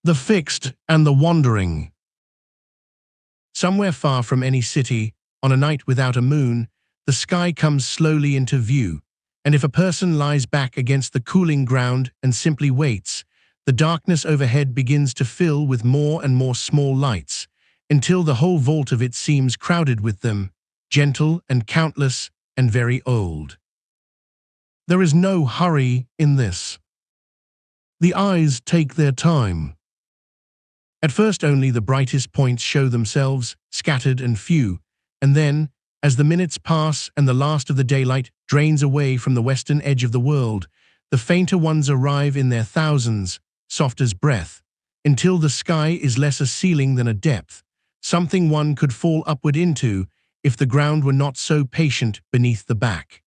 The fixed and the wandering. Somewhere far from any city, on a night without a moon, the sky comes slowly into view, and if a person lies back against the cooling ground and simply waits, the darkness overhead begins to fill with more and more small lights, until the whole vault of it seems crowded with them, gentle and countless and very old. There is no hurry in this. The eyes take their time. At first only the brightest points show themselves, scattered and few, and then, as the minutes pass and the last of the daylight drains away from the western edge of the world, the fainter ones arrive in their thousands, soft as breath, until the sky is less a ceiling than a depth, something one could fall upward into if the ground were not so patient beneath the back.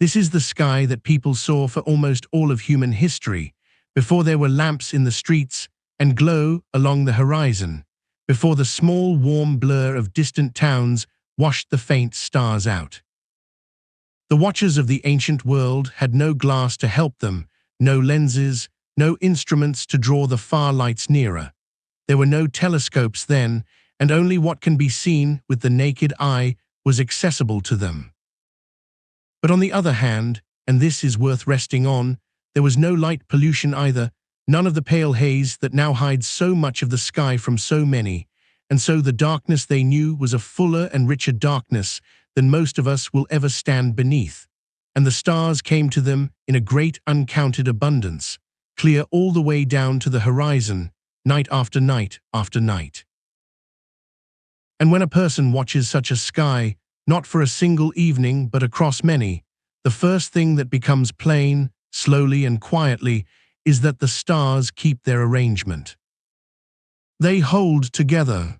This is the sky that people saw for almost all of human history, before there were lamps in the streets and glow along the horizon, before the small warm blur of distant towns washed the faint stars out. The watchers of the ancient world had no glass to help them, no lenses, no instruments to draw the far lights nearer. There were no telescopes then, and only what can be seen with the naked eye was accessible to them. But on the other hand, and this is worth resting on, there was no light pollution either, none of the pale haze that now hides so much of the sky from so many, and so the darkness they knew was a fuller and richer darkness than most of us will ever stand beneath, and the stars came to them in a great uncounted abundance, clear all the way down to the horizon, night after night after night. And when a person watches such a sky, not for a single evening but across many, the first thing that becomes plain, slowly and quietly, is that the stars keep their arrangement. They hold together.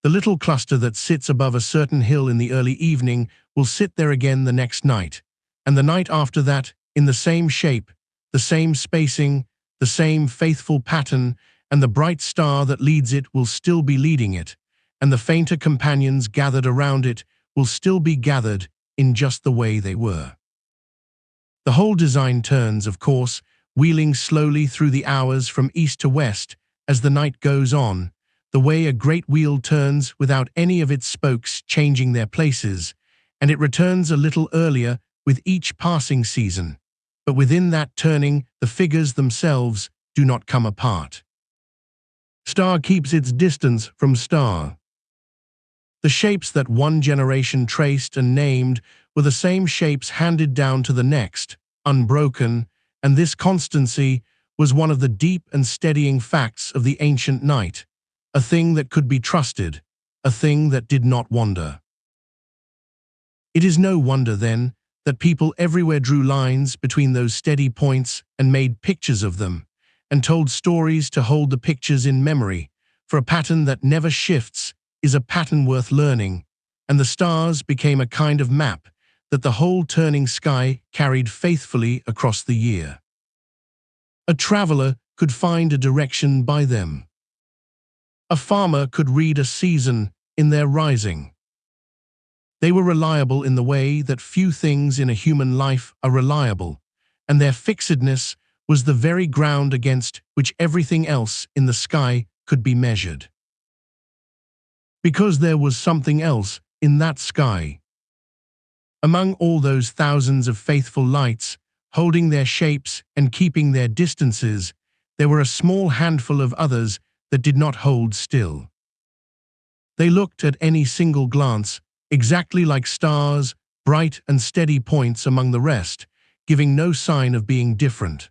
The little cluster that sits above a certain hill in the early evening will sit there again the next night, and the night after that, in the same shape, the same spacing, the same faithful pattern, and the bright star that leads it will still be leading it, and the fainter companions gathered around it will still be gathered in just the way they were. The whole design turns, of course, wheeling slowly through the hours from east to west as the night goes on, the way a great wheel turns without any of its spokes changing their places, and it returns a little earlier with each passing season, but within that turning the figures themselves do not come apart. Star keeps its distance from star. The shapes that one generation traced and named were the same shapes handed down to the next, unbroken, and this constancy was one of the deep and steadying facts of the ancient night, a thing that could be trusted, a thing that did not wander. It is no wonder, then, that people everywhere drew lines between those steady points and made pictures of them, and told stories to hold the pictures in memory, for a pattern that never shifts is a pattern worth learning, and the stars became a kind of map that the whole turning sky carried faithfully across the year. A traveler could find a direction by them. A farmer could read a season in their rising. They were reliable in the way that few things in a human life are reliable, and their fixedness was the very ground against which everything else in the sky could be measured. Because there was something else in that sky. Among all those thousands of faithful lights, holding their shapes and keeping their distances, there were a small handful of others that did not hold still. They looked at any single glance exactly like stars, bright and steady points among the rest, giving no sign of being different.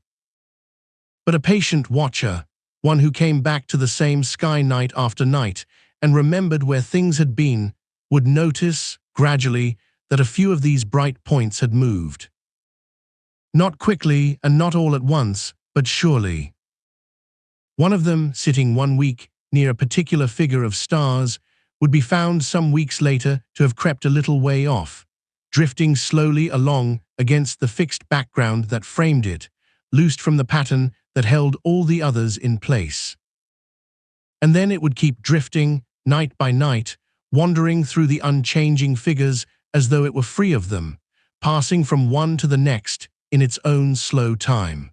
But a patient watcher, one who came back to the same sky night after night and remembered where things had been, would notice, gradually, that a few of these bright points had moved. Not quickly and not all at once, but surely. One of them, sitting 1 week near a particular figure of stars, would be found some weeks later to have crept a little way off, drifting slowly along against the fixed background that framed it, loosed from the pattern that held all the others in place. And then it would keep drifting, night by night, wandering through the unchanging figures as though it were free of them, passing from one to the next in its own slow time.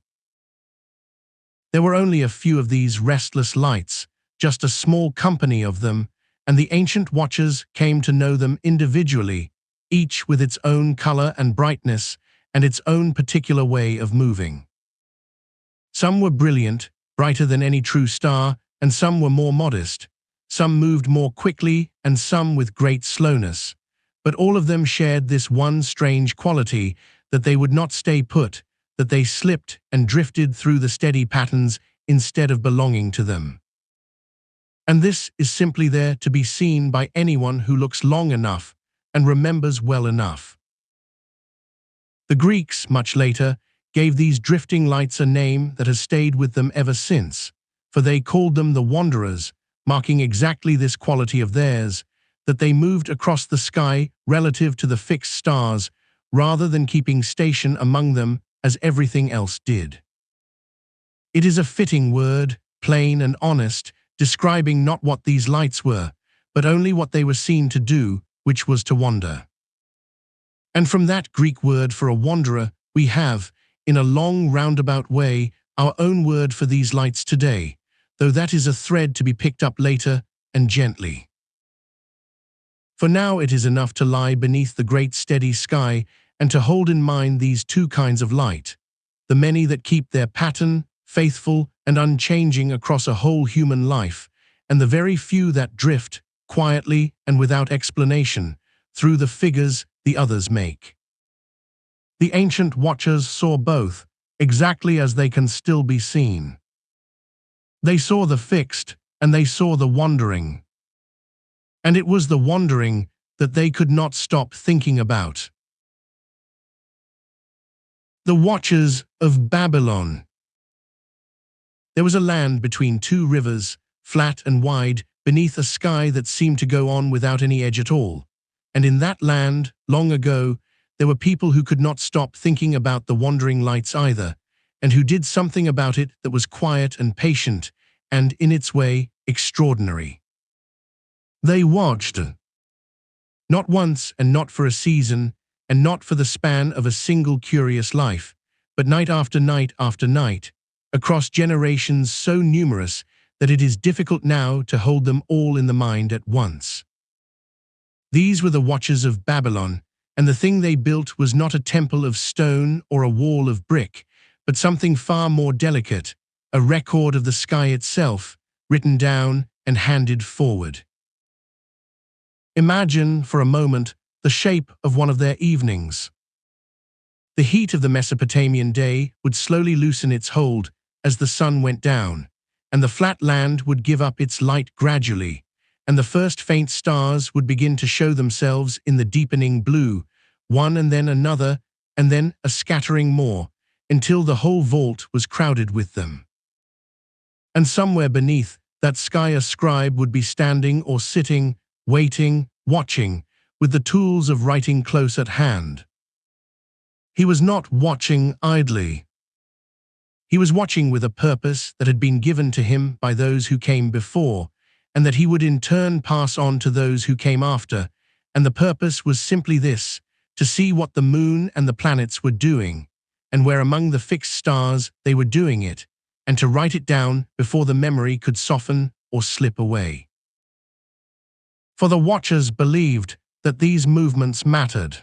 There were only a few of these restless lights, just a small company of them, and the ancient watchers came to know them individually, each with its own color and brightness and its own particular way of moving. Some were brilliant, brighter than any true star, and some were more modest. Some moved more quickly and some with great slowness. But all of them shared this one strange quality, that they would not stay put, that they slipped and drifted through the steady patterns instead of belonging to them. And this is simply there to be seen by anyone who looks long enough and remembers well enough. The Greeks, much later, gave these drifting lights a name that has stayed with them ever since, for they called them the Wanderers, marking exactly this quality of theirs, that they moved across the sky relative to the fixed stars, rather than keeping station among them as everything else did. It is a fitting word, plain and honest, describing not what these lights were, but only what they were seen to do, which was to wander. And from that Greek word for a wanderer, we have, in a long roundabout way, our own word for these lights today, though that is a thread to be picked up later and gently. For now it is enough to lie beneath the great steady sky and to hold in mind these two kinds of light, the many that keep their pattern, faithful and unchanging across a whole human life, and the very few that drift, quietly and without explanation, through the figures the others make. The ancient watchers saw both, exactly as they can still be seen. They saw the fixed, and they saw the wandering. And it was the wandering that they could not stop thinking about. The Watchers of Babylon. There was a land between two rivers, flat and wide, beneath a sky that seemed to go on without any edge at all. And in that land, long ago, there were people who could not stop thinking about the wandering lights either, and who did something about it that was quiet and patient, and, in its way, extraordinary. They watched. Not once and not for a season, and not for the span of a single curious life, but night after night after night, across generations so numerous that it is difficult now to hold them all in the mind at once. These were the Watchers of Babylon, and the thing they built was not a temple of stone or a wall of brick, but something far more delicate, a record of the sky itself, written down and handed forward. Imagine, for a moment, the shape of one of their evenings. The heat of the Mesopotamian day would slowly loosen its hold as the sun went down, and the flat land would give up its light gradually, and the first faint stars would begin to show themselves in the deepening blue, one and then another, and then a scattering more, until the whole vault was crowded with them. And somewhere beneath that sky a scribe would be standing or sitting, waiting, watching, with the tools of writing close at hand. He was not watching idly. He was watching with a purpose that had been given to him by those who came before, and that he would in turn pass on to those who came after, and the purpose was simply this, to see what the moon and the planets were doing, and where among the fixed stars they were doing it, and to write it down before the memory could soften or slip away. For the Watchers believed that these movements mattered.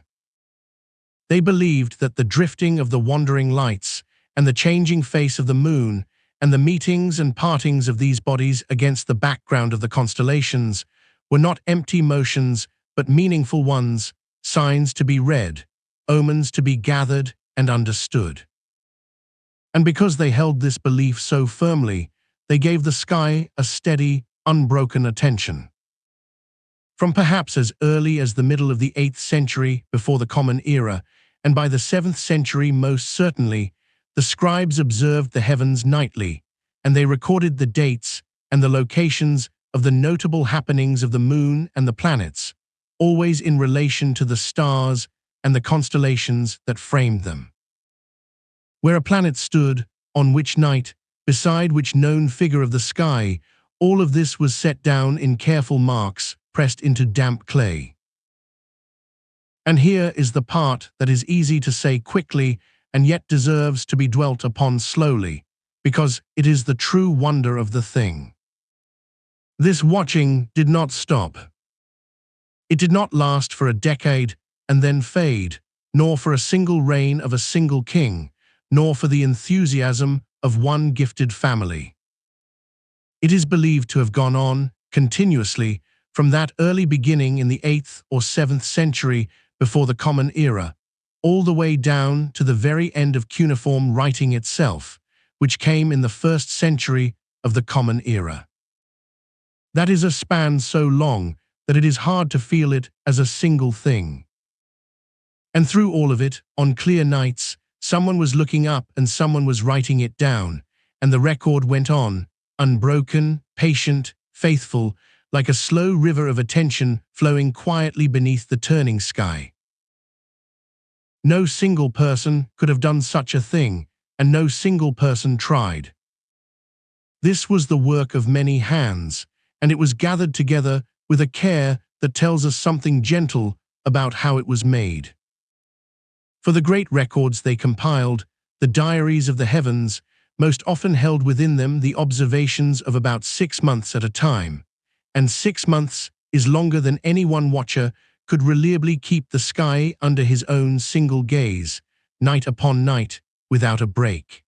They believed that the drifting of the wandering lights and the changing face of the moon and the meetings and partings of these bodies against the background of the constellations were not empty motions but meaningful ones, signs to be read, omens to be gathered and understood. And because they held this belief so firmly, they gave the sky a steady, unbroken attention. From perhaps as early as the middle of the 8th century before the Common Era, and by the 7th century most certainly, the scribes observed the heavens nightly, and they recorded the dates and the locations of the notable happenings of the moon and the planets, always in relation to the stars and the constellations that framed them. Where a planet stood, on which night, beside which known figure of the sky, all of this was set down in careful marks pressed into damp clay. And here is the part that is easy to say quickly and yet deserves to be dwelt upon slowly, because it is the true wonder of the thing. This watching did not stop. It did not last for a decade and then fade, nor for a single reign of a single king, nor for the enthusiasm of one gifted family. It is believed to have gone on continuously from that early beginning in the 8th or 7th century before the Common Era, all the way down to the very end of cuneiform writing itself, which came in the 1st century of the Common Era. That is a span so long that it is hard to feel it as a single thing. And through all of it, on clear nights, someone was looking up and someone was writing it down, and the record went on, unbroken, patient, faithful, like a slow river of attention flowing quietly beneath the turning sky. No single person could have done such a thing, and no single person tried. This was the work of many hands, and it was gathered together with a care that tells us something gentle about how it was made. For the great records they compiled, the diaries of the heavens, most often held within them the observations of about 6 months at a time, and 6 months is longer than any one watcher could reliably keep the sky under his own single gaze, night upon night, without a break.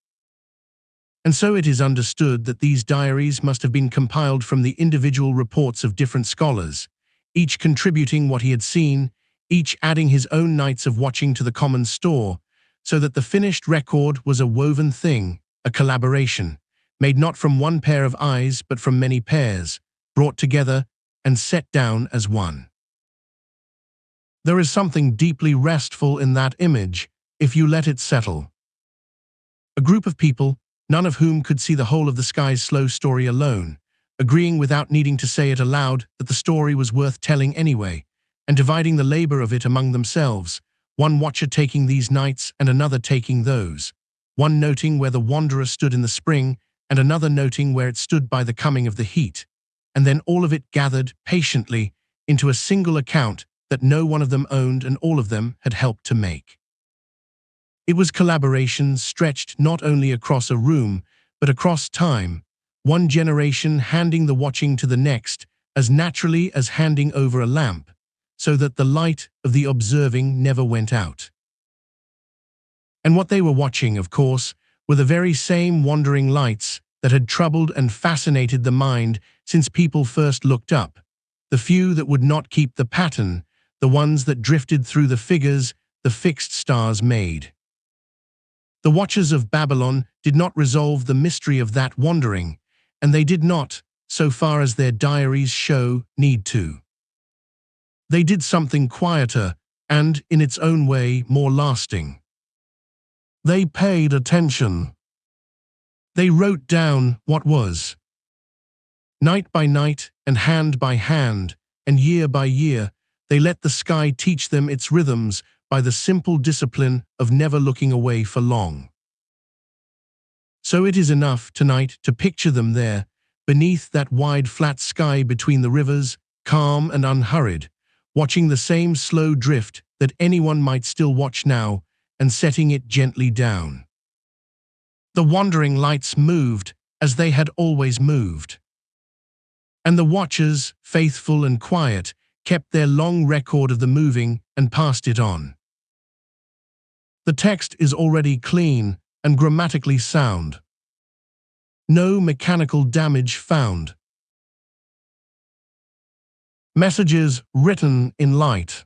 And so it is understood that these diaries must have been compiled from the individual reports of different scholars, each contributing what he had seen, each adding his own nights of watching to the common store, so that the finished record was a woven thing, a collaboration, made not from one pair of eyes but from many pairs, brought together and set down as one. There is something deeply restful in that image, if you let it settle. A group of people, none of whom could see the whole of the sky's slow story alone, agreeing without needing to say it aloud that the story was worth telling anyway, and dividing the labor of it among themselves, one watcher taking these nights and another taking those, one noting where the wanderer stood in the spring and another noting where it stood by the coming of the heat, and then all of it gathered patiently into a single account that no one of them owned and all of them had helped to make. It was collaboration stretched not only across a room, but across time, one generation handing the watching to the next as naturally as handing over a lamp, so that the light of the observing never went out. And what they were watching, of course, were the very same wandering lights that had troubled and fascinated the mind since people first looked up, the few that would not keep the pattern, the ones that drifted through the figures the fixed stars made. The watchers of Babylon did not resolve the mystery of that wandering, and they did not, so far as their diaries show, need to. They did something quieter and, in its own way, more lasting. They paid attention. They wrote down what was. Night by night, and hand by hand, and year by year, they let the sky teach them its rhythms by the simple discipline of never looking away for long. So it is enough tonight to picture them there, beneath that wide flat sky between the rivers, calm and unhurried, watching the same slow drift that anyone might still watch now, and setting it gently down. The wandering lights moved as they had always moved. And the watchers, faithful and quiet, kept their long record of the moving and passed it on. The text is already clean and grammatically sound. No mechanical damage found. Messages written in light.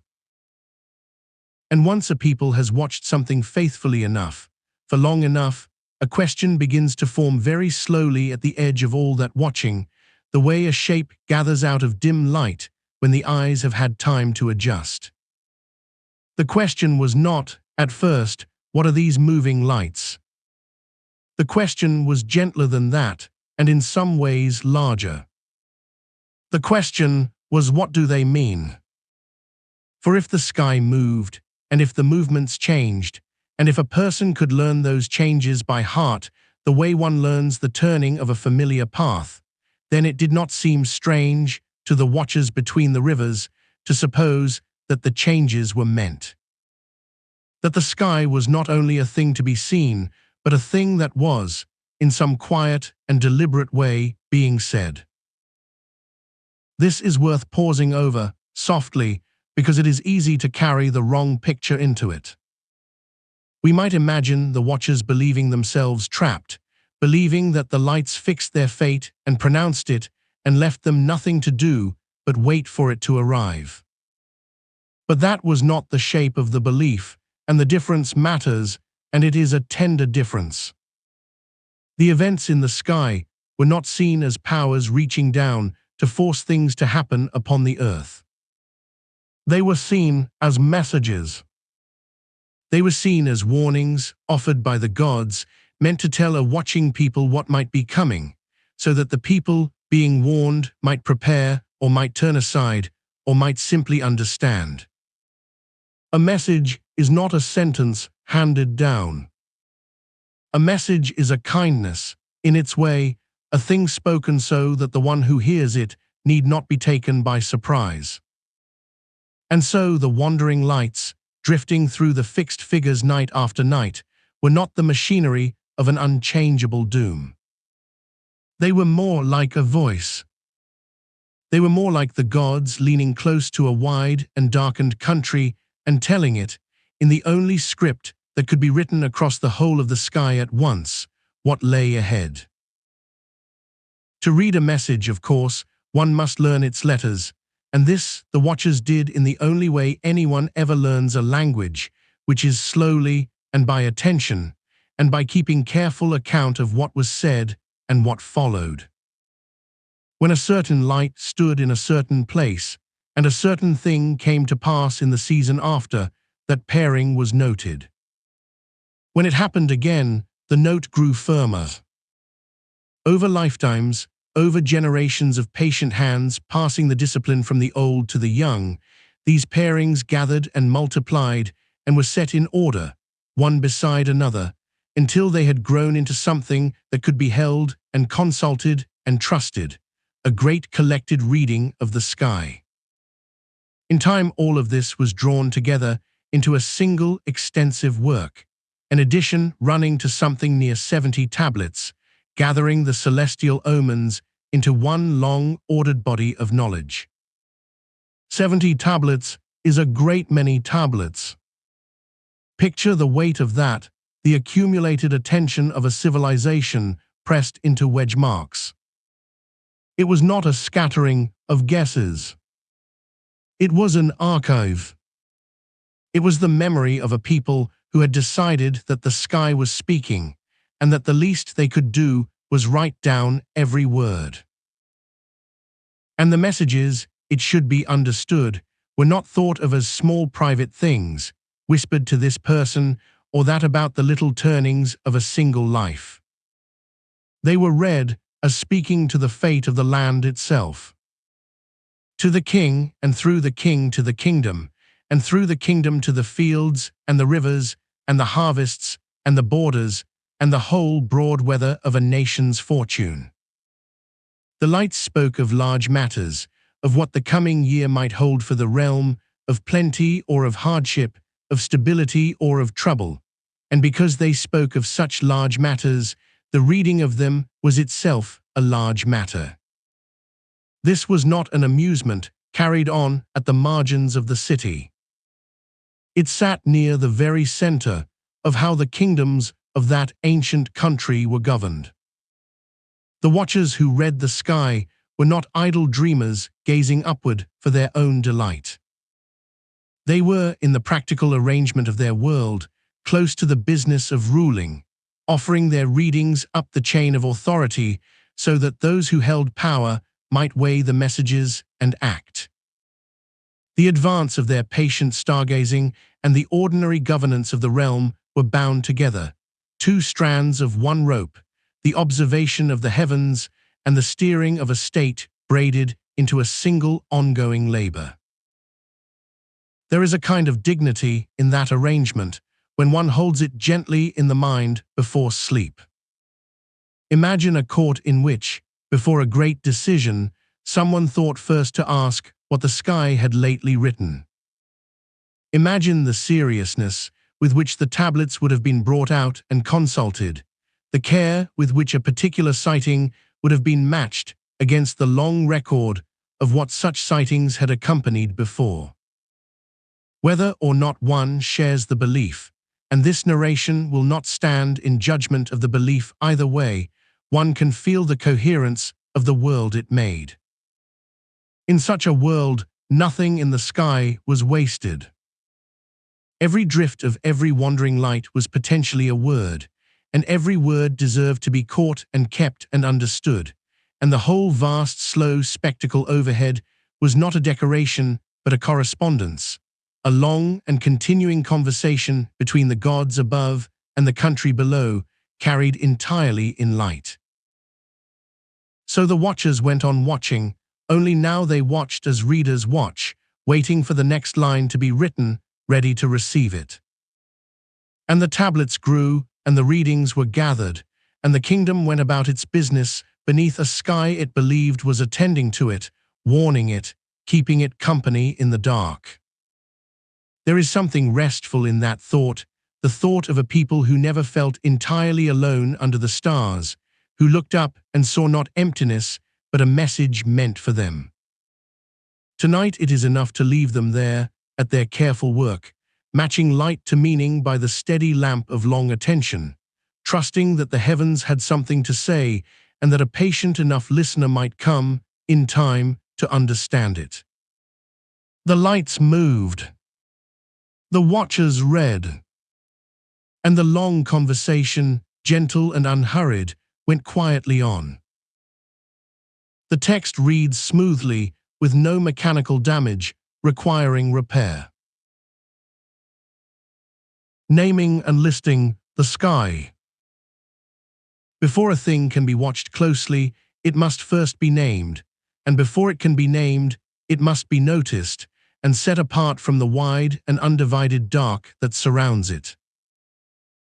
And once a people has watched something faithfully enough, for long enough, a question begins to form very slowly at the edge of all that watching, the way a shape gathers out of dim light when the eyes have had time to adjust. The question was not, at first, what are these moving lights? The question was gentler than that, and in some ways larger. The question was, what do they mean? For if the sky moved, and if the movements changed, and if a person could learn those changes by heart the way one learns the turning of a familiar path, then it did not seem strange to the watchers between the rivers to suppose that the changes were meant. That the sky was not only a thing to be seen, but a thing that was, in some quiet and deliberate way, being said. This is worth pausing over, softly, because it is easy to carry the wrong picture into it. We might imagine the watchers believing themselves trapped, believing that the lights fixed their fate and pronounced it and left them nothing to do but wait for it to arrive. But that was not the shape of the belief, and the difference matters, and it is a tender difference. The events in the sky were not seen as powers reaching down to force things to happen upon the earth. They were seen as messages. They were seen as warnings offered by the gods, meant to tell a watching people what might be coming, so that the people being warned might prepare or might turn aside or might simply understand. A message is not a sentence handed down. A message is a kindness, in its way, a thing spoken so that the one who hears it need not be taken by surprise. And so the wandering lights, drifting through the fixed figures night after night, were not the machinery of an unchangeable doom. They were more like a voice. They were more like the gods leaning close to a wide and darkened country and telling it, in the only script that could be written across the whole of the sky at once, what lay ahead. To read a message, of course, one must learn its letters, and this the watchers did in the only way anyone ever learns a language, which is slowly and by attention, and by keeping careful account of what was said and what followed. When a certain light stood in a certain place, and a certain thing came to pass in the season after, that pairing was noted. When it happened again, the note grew firmer. Over lifetimes, over generations of patient hands passing the discipline from the old to the young, these pairings gathered and multiplied and were set in order, one beside another, until they had grown into something that could be held and consulted and trusted, a great collected reading of the sky. In time, all of this was drawn together into a single extensive work, an edition running to something near 70 tablets, gathering the celestial omens into one long, ordered body of knowledge. 70 tablets is a great many tablets. Picture the weight of that, the accumulated attention of a civilization pressed into wedge marks. It was not a scattering of guesses. It was an archive. It was the memory of a people who had decided that the sky was speaking, and that the least they could do was write down every word. And the messages, it should be understood, were not thought of as small private things, whispered to this person or that about the little turnings of a single life. They were read as speaking to the fate of the land itself. To the king, and through the king to the kingdom, and through the kingdom to the fields and the rivers and the harvests and the borders and the whole broad weather of a nation's fortune. The lights spoke of large matters, of what the coming year might hold for the realm, of plenty or of hardship, of stability or of trouble, and because they spoke of such large matters, the reading of them was itself a large matter. This was not an amusement carried on at the margins of the city. It sat near the very center of how the kingdoms of that ancient country were governed. The watchers who read the sky were not idle dreamers gazing upward for their own delight. They were, in the practical arrangement of their world, close to the business of ruling, offering their readings up the chain of authority so that those who held power might weigh the messages and act. The advance of their patient stargazing and the ordinary governance of the realm were bound together, two strands of one rope, the observation of the heavens and the steering of a state braided into a single ongoing labor. There is a kind of dignity in that arrangement when one holds it gently in the mind before sleep. Imagine a court in which, before a great decision, someone thought first to ask what the sky had lately written. Imagine the seriousness with which the tablets would have been brought out and consulted, the care with which a particular sighting would have been matched against the long record of what such sightings had accompanied before. Whether or not one shares the belief, and this narration will not stand in judgment of the belief either way, one can feel the coherence of the world it made. In such a world, nothing in the sky was wasted. Every drift of every wandering light was potentially a word, and every word deserved to be caught and kept and understood, and the whole vast, slow spectacle overhead was not a decoration but a correspondence, a long and continuing conversation between the gods above and the country below, carried entirely in light. So the watchers went on watching, only now they watched as readers watch, waiting for the next line to be written, ready to receive it. And the tablets grew, and the readings were gathered, and the kingdom went about its business beneath a sky it believed was attending to it, warning it, keeping it company in the dark. There is something restful in that thought, the thought of a people who never felt entirely alone under the stars, who looked up and saw not emptiness, but a message meant for them. Tonight it is enough to leave them there, at their careful work, matching light to meaning by the steady lamp of long attention, trusting that the heavens had something to say and that a patient enough listener might come, in time, to understand it. The lights moved. The watchers read. And the long conversation, gentle and unhurried, went quietly on. The text reads smoothly, with no mechanical damage, requiring repair. Naming and listing the sky. Before a thing can be watched closely, it must first be named, and before it can be named, it must be noticed and set apart from the wide and undivided dark that surrounds it.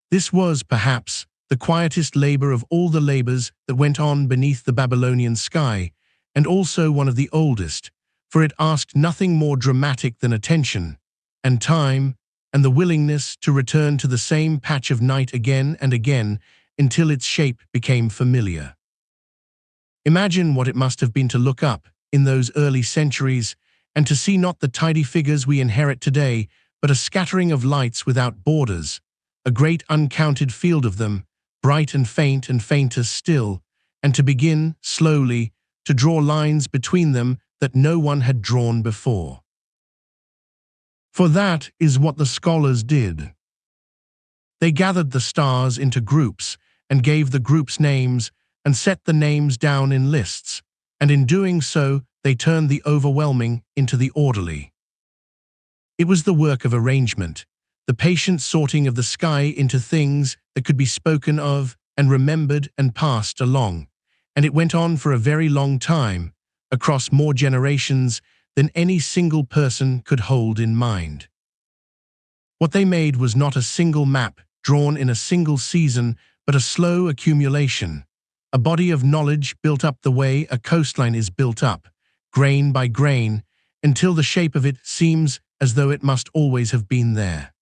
This was, perhaps, the quietest labor of all the labors that went on beneath the Babylonian sky, and also one of the oldest, for it asked nothing more dramatic than attention, and time, and the willingness to return to the same patch of night again and again until its shape became familiar. Imagine what it must have been to look up, in those early centuries, and to see not the tidy figures we inherit today, but a scattering of lights without borders, a great uncounted field of them, bright and fainter still, and to begin, slowly, to draw lines between them that no one had drawn before. For that is what the scholars did. They gathered the stars into groups and gave the groups names and set the names down in lists, and in doing so they turned the overwhelming into the orderly. It was the work of arrangement, the patient sorting of the sky into things that could be spoken of and remembered and passed along, and it went on for a very long time, across more generations than any single person could hold in mind. What they made was not a single map drawn in a single season, but a slow accumulation, a body of knowledge built up the way a coastline is built up, grain by grain, until the shape of it seems as though it must always have been there.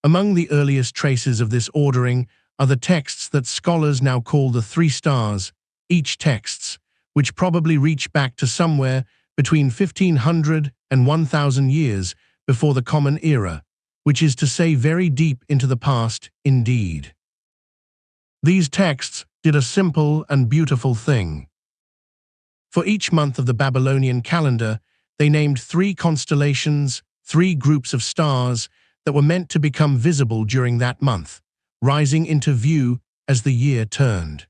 Among the earliest traces of this ordering are the texts that scholars now call the three stars, each texts, which probably reach back to somewhere between 1500 and 1000 years before the Common Era, which is to say very deep into the past indeed. These texts did a simple and beautiful thing. For each month of the Babylonian calendar, they named 3 constellations, 3 groups of stars that were meant to become visible during that month, rising into view as the year turned.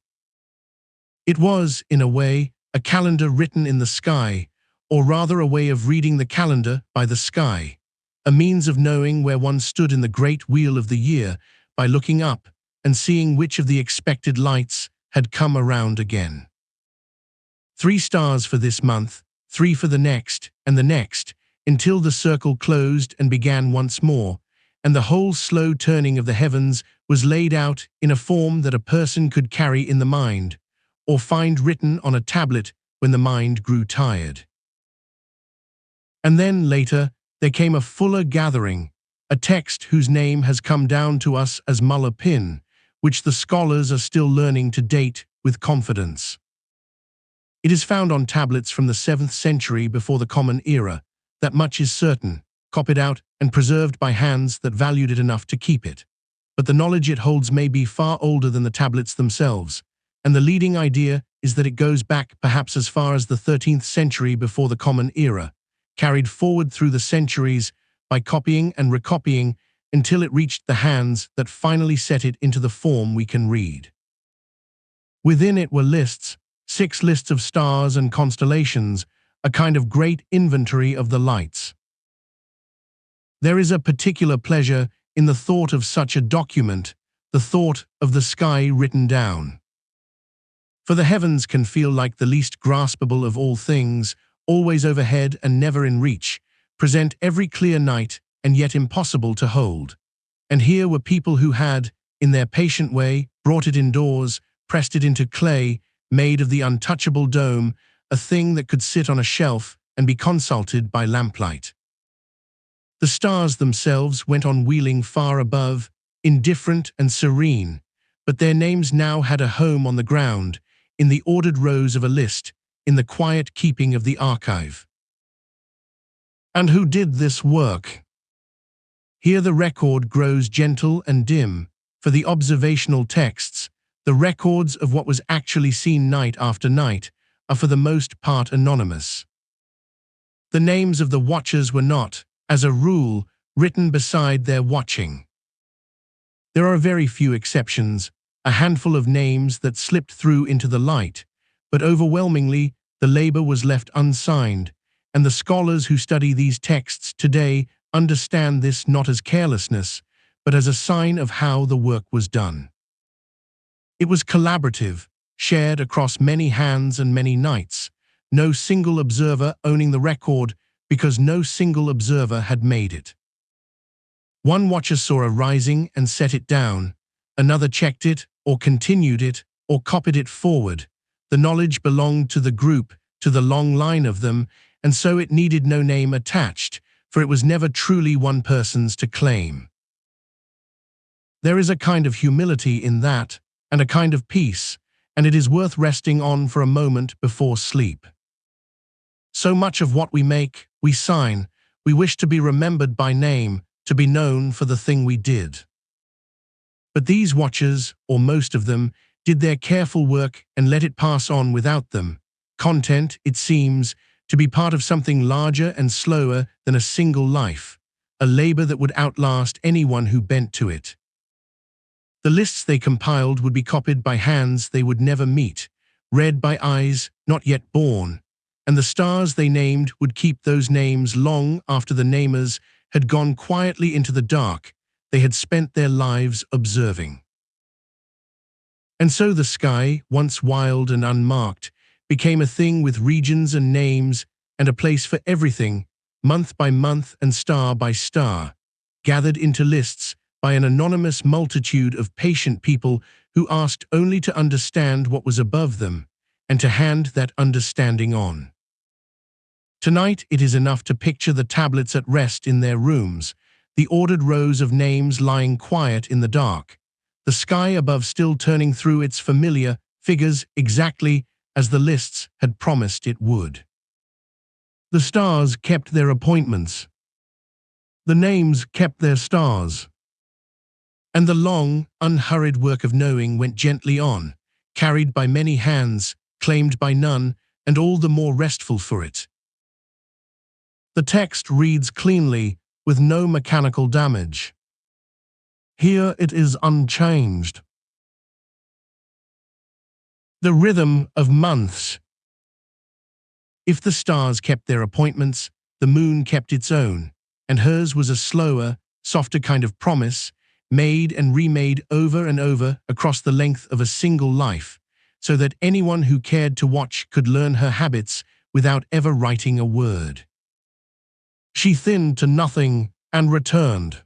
It was, in a way, a calendar written in the sky, or rather a way of reading the calendar by the sky, a means of knowing where one stood in the great wheel of the year by looking up and seeing which of the expected lights had come around again. 3 stars for this month, 3 for the next, and the next, until the circle closed and began once more, and the whole slow turning of the heavens was laid out in a form that a person could carry in the mind, or find written on a tablet when the mind grew tired. And then, later, there came a fuller gathering, a text whose name has come down to us as Mulla Pin, which the scholars are still learning to date with confidence. It is found on tablets from the 7th century before the Common Era. That much is certain, copied out and preserved by hands that valued it enough to keep it. But the knowledge it holds may be far older than the tablets themselves, and the leading idea is that it goes back perhaps as far as the 13th century before the Common Era, carried forward through the centuries by copying and recopying until it reached the hands that finally set it into the form we can read. Within it were lists, 6 lists of stars and constellations, a kind of great inventory of the lights. There is a particular pleasure in the thought of such a document, the thought of the sky written down. For the heavens can feel like the least graspable of all things, always overhead and never in reach, present every clear night and yet impossible to hold. And here were people who had, in their patient way, brought it indoors, pressed it into clay, made of the untouchable dome, a thing that could sit on a shelf and be consulted by lamplight. The stars themselves went on wheeling far above, indifferent and serene, but their names now had a home on the ground, in the ordered rows of a list, in the quiet keeping of the archive. And who did this work? Here the record grows gentle and dim, for the observational texts, the records of what was actually seen night after night, are for the most part anonymous. The names of the watchers were not, as a rule, written beside their watching. There are very few exceptions, a handful of names that slipped through into the light, but overwhelmingly the labor was left unsigned, and the scholars who study these texts today understand this not as carelessness, but as a sign of how the work was done. It was collaborative, shared across many hands and many nights, no single observer owning the record because no single observer had made it. One watcher saw a rising and set it down, another checked it, or continued it, or copied it forward. The knowledge belonged to the group, to the long line of them, and so it needed no name attached, for it was never truly one person's to claim. There is a kind of humility in that, and a kind of peace, and it is worth resting on for a moment before sleep. So much of what we make, we sign, we wish to be remembered by name, to be known for the thing we did. But these watchers, or most of them, did their careful work and let it pass on without them. Content, it seems, to be part of something larger and slower than a single life, a labor that would outlast anyone who bent to it. The lists they compiled would be copied by hands they would never meet, read by eyes not yet born, and the stars they named would keep those names long after the namers had gone quietly into the dark they had spent their lives observing. And so the sky, once wild and unmarked, became a thing with regions and names and a place for everything, month by month and star by star, gathered into lists by an anonymous multitude of patient people who asked only to understand what was above them and to hand that understanding on. Tonight it is enough to picture the tablets at rest in their rooms, the ordered rows of names lying quiet in the dark, the sky above still turning through its familiar figures exactly as the lists had promised it would. The stars kept their appointments. The names kept their stars. And the long, unhurried work of knowing went gently on, carried by many hands, claimed by none, and all the more restful for it. The text reads cleanly, with no mechanical damage. Here it is unchanged. The rhythm of months. If the stars kept their appointments, the moon kept its own, and hers was a slower, softer kind of promise, made and remade over and over across the length of a single life, so that anyone who cared to watch could learn her habits without ever writing a word. She thinned to nothing and returned.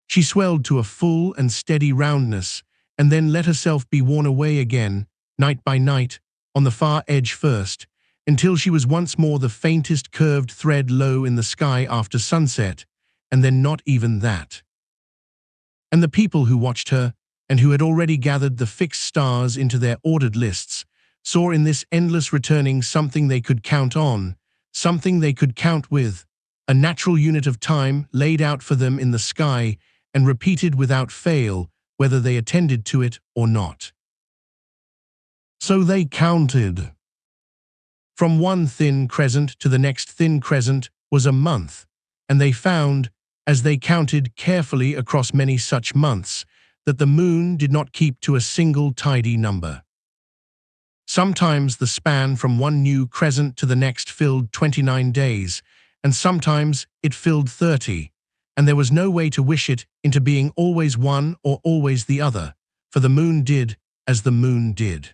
She swelled to a full and steady roundness, and then let herself be worn away again, night by night, on the far edge first, until she was once more the faintest curved thread low in the sky after sunset, and then not even that. And the people who watched her, and who had already gathered the fixed stars into their ordered lists, saw in this endless returning something they could count on, something they could count with, a natural unit of time laid out for them in the sky and repeated without fail, whether they attended to it or not. So they counted. From one thin crescent to the next thin crescent was a month, and they found, as they counted carefully across many such months, that the moon did not keep to a single tidy number. Sometimes the span from one new crescent to the next filled 29 days, and sometimes it filled 30, and there was no way to wish it into being always one or always the other, for the moon did as the moon did.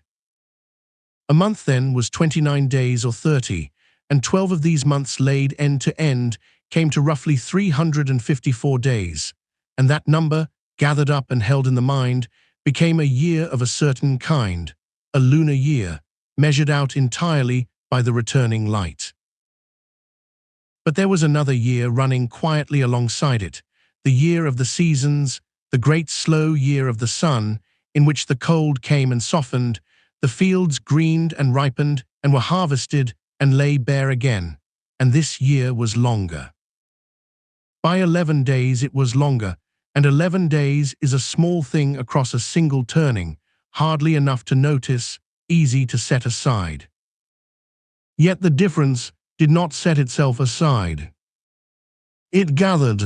A month then was 29 days or 30, and 12 of these months laid end to end came to roughly 354 days, and that number, gathered up and held in the mind, became a year of a certain kind, a lunar year, measured out entirely by the returning light. But there was another year running quietly alongside it, the year of the seasons, the great slow year of the sun, in which the cold came and softened, the fields greened and ripened and were harvested and lay bare again, and this year was longer. By 11 days it was longer, and 11 days is a small thing across a single turning, hardly enough to notice, easy to set aside. Yet the difference did not set itself aside. It gathered.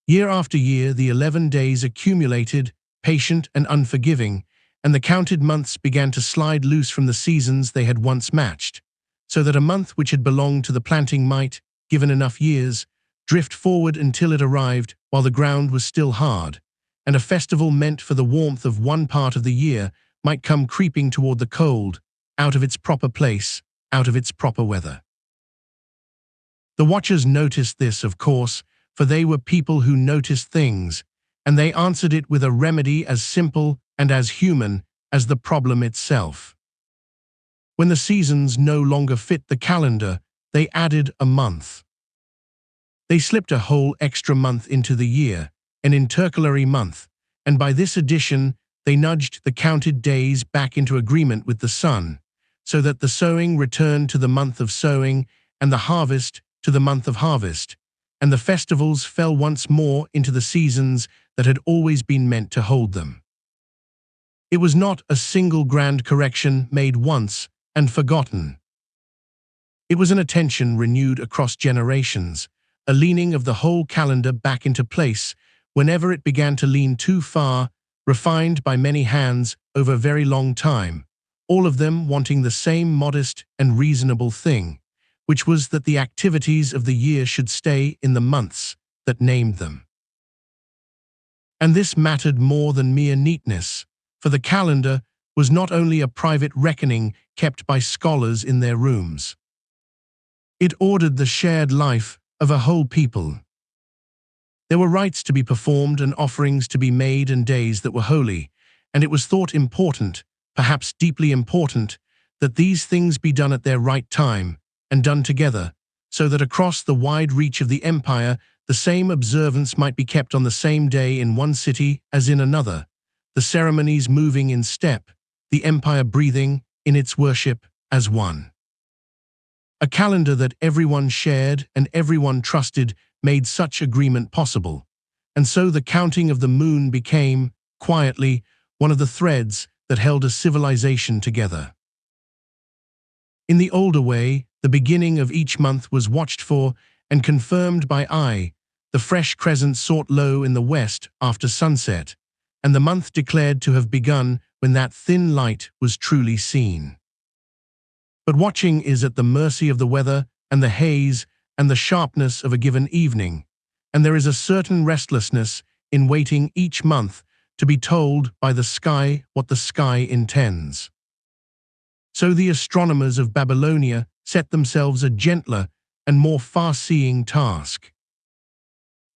Year after year the 11 days accumulated, patient and unforgiving, and the counted months began to slide loose from the seasons they had once matched, so that a month which had belonged to the planting might, given enough years, drift forward until it arrived while the ground was still hard, and a festival meant for the warmth of one part of the year might come creeping toward the cold, out of its proper place, out of its proper weather. The watchers noticed this, of course, for they were people who noticed things, and they answered it with a remedy as simple and as human as the problem itself. When the seasons no longer fit the calendar, they added a month. They slipped a whole extra month into the year, an intercalary month, and by this addition they nudged the counted days back into agreement with the sun, so that the sowing returned to the month of sowing and the harvest to the month of harvest, and the festivals fell once more into the seasons that had always been meant to hold them. It was not a single grand correction made once and forgotten. It was an attention renewed across generations, a leaning of the whole calendar back into place whenever it began to lean too far, refined by many hands over a very long time, all of them wanting the same modest and reasonable thing, which was that the activities of the year should stay in the months that named them. And this mattered more than mere neatness, for the calendar was not only a private reckoning kept by scholars in their rooms. It ordered the shared life of a whole people. There were rites to be performed and offerings to be made and days that were holy, and it was thought important, perhaps deeply important, that these things be done at their right time and done together, so that across the wide reach of the empire the same observance might be kept on the same day in one city as in another, the ceremonies moving in step, the empire breathing in its worship as one. A calendar that everyone shared and everyone trusted made such agreement possible, and so the counting of the moon became, quietly, one of the threads that held a civilization together. In the older way, the beginning of each month was watched for and confirmed by eye, the fresh crescent sought low in the west after sunset, and the month declared to have begun when that thin light was truly seen. But watching is at the mercy of the weather and the haze and the sharpness of a given evening, and there is a certain restlessness in waiting each month to be told by the sky what the sky intends. So the astronomers of Babylonia set themselves a gentler and more far-seeing task.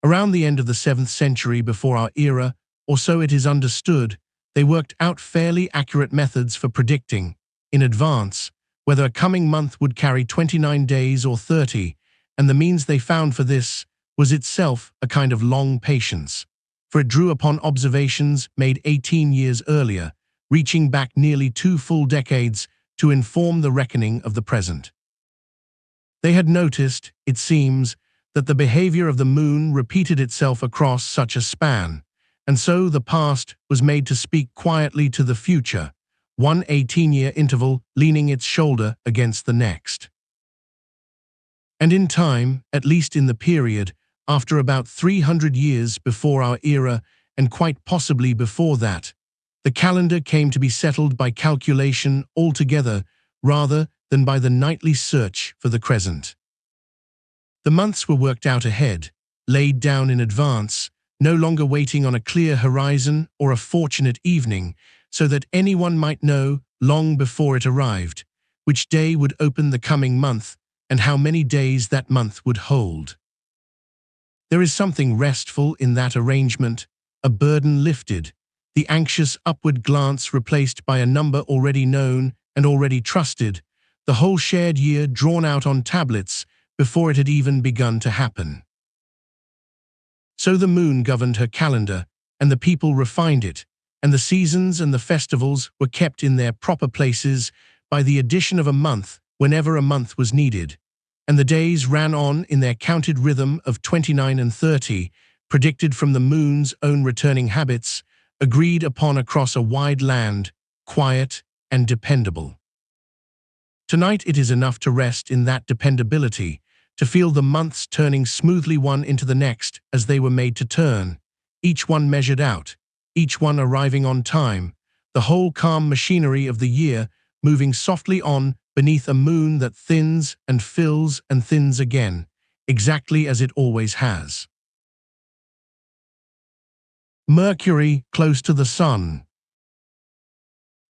Around the end of the 7th century before our era, or so it is understood, they worked out fairly accurate methods for predicting, in advance, whether a coming month would carry 29 days or 30, and the means they found for this was itself a kind of long patience. for it drew upon observations made 18 years earlier, reaching back nearly 2 full decades to inform the reckoning of the present. They had noticed, it seems, that the behavior of the moon repeated itself across such a span, and so the past was made to speak quietly to the future, one 18-year interval leaning its shoulder against the next. And in time, at least in the period, after about 300 years before our era, and quite possibly before that, the calendar came to be settled by calculation altogether rather than by the nightly search for the crescent. The months were worked out ahead, laid down in advance, no longer waiting on a clear horizon or a fortunate evening, so that anyone might know, long before it arrived, which day would open the coming month and how many days that month would hold. There is something restful in that arrangement, a burden lifted, the anxious upward glance replaced by a number already known and already trusted, the whole shared year drawn out on tablets before it had even begun to happen. So the moon governed her calendar, and the people refined it, and the seasons and the festivals were kept in their proper places by the addition of a month whenever a month was needed, and the days ran on in their counted rhythm of 29 and 30, predicted from the moon's own returning habits, agreed upon across a wide land, quiet and dependable. Tonight it is enough to rest in that dependability, to feel the months turning smoothly one into the next as they were made to turn, each one measured out, each one arriving on time, the whole calm machinery of the year moving softly on beneath a moon that thins and fills and thins again, exactly as it always has. Mercury close to the sun.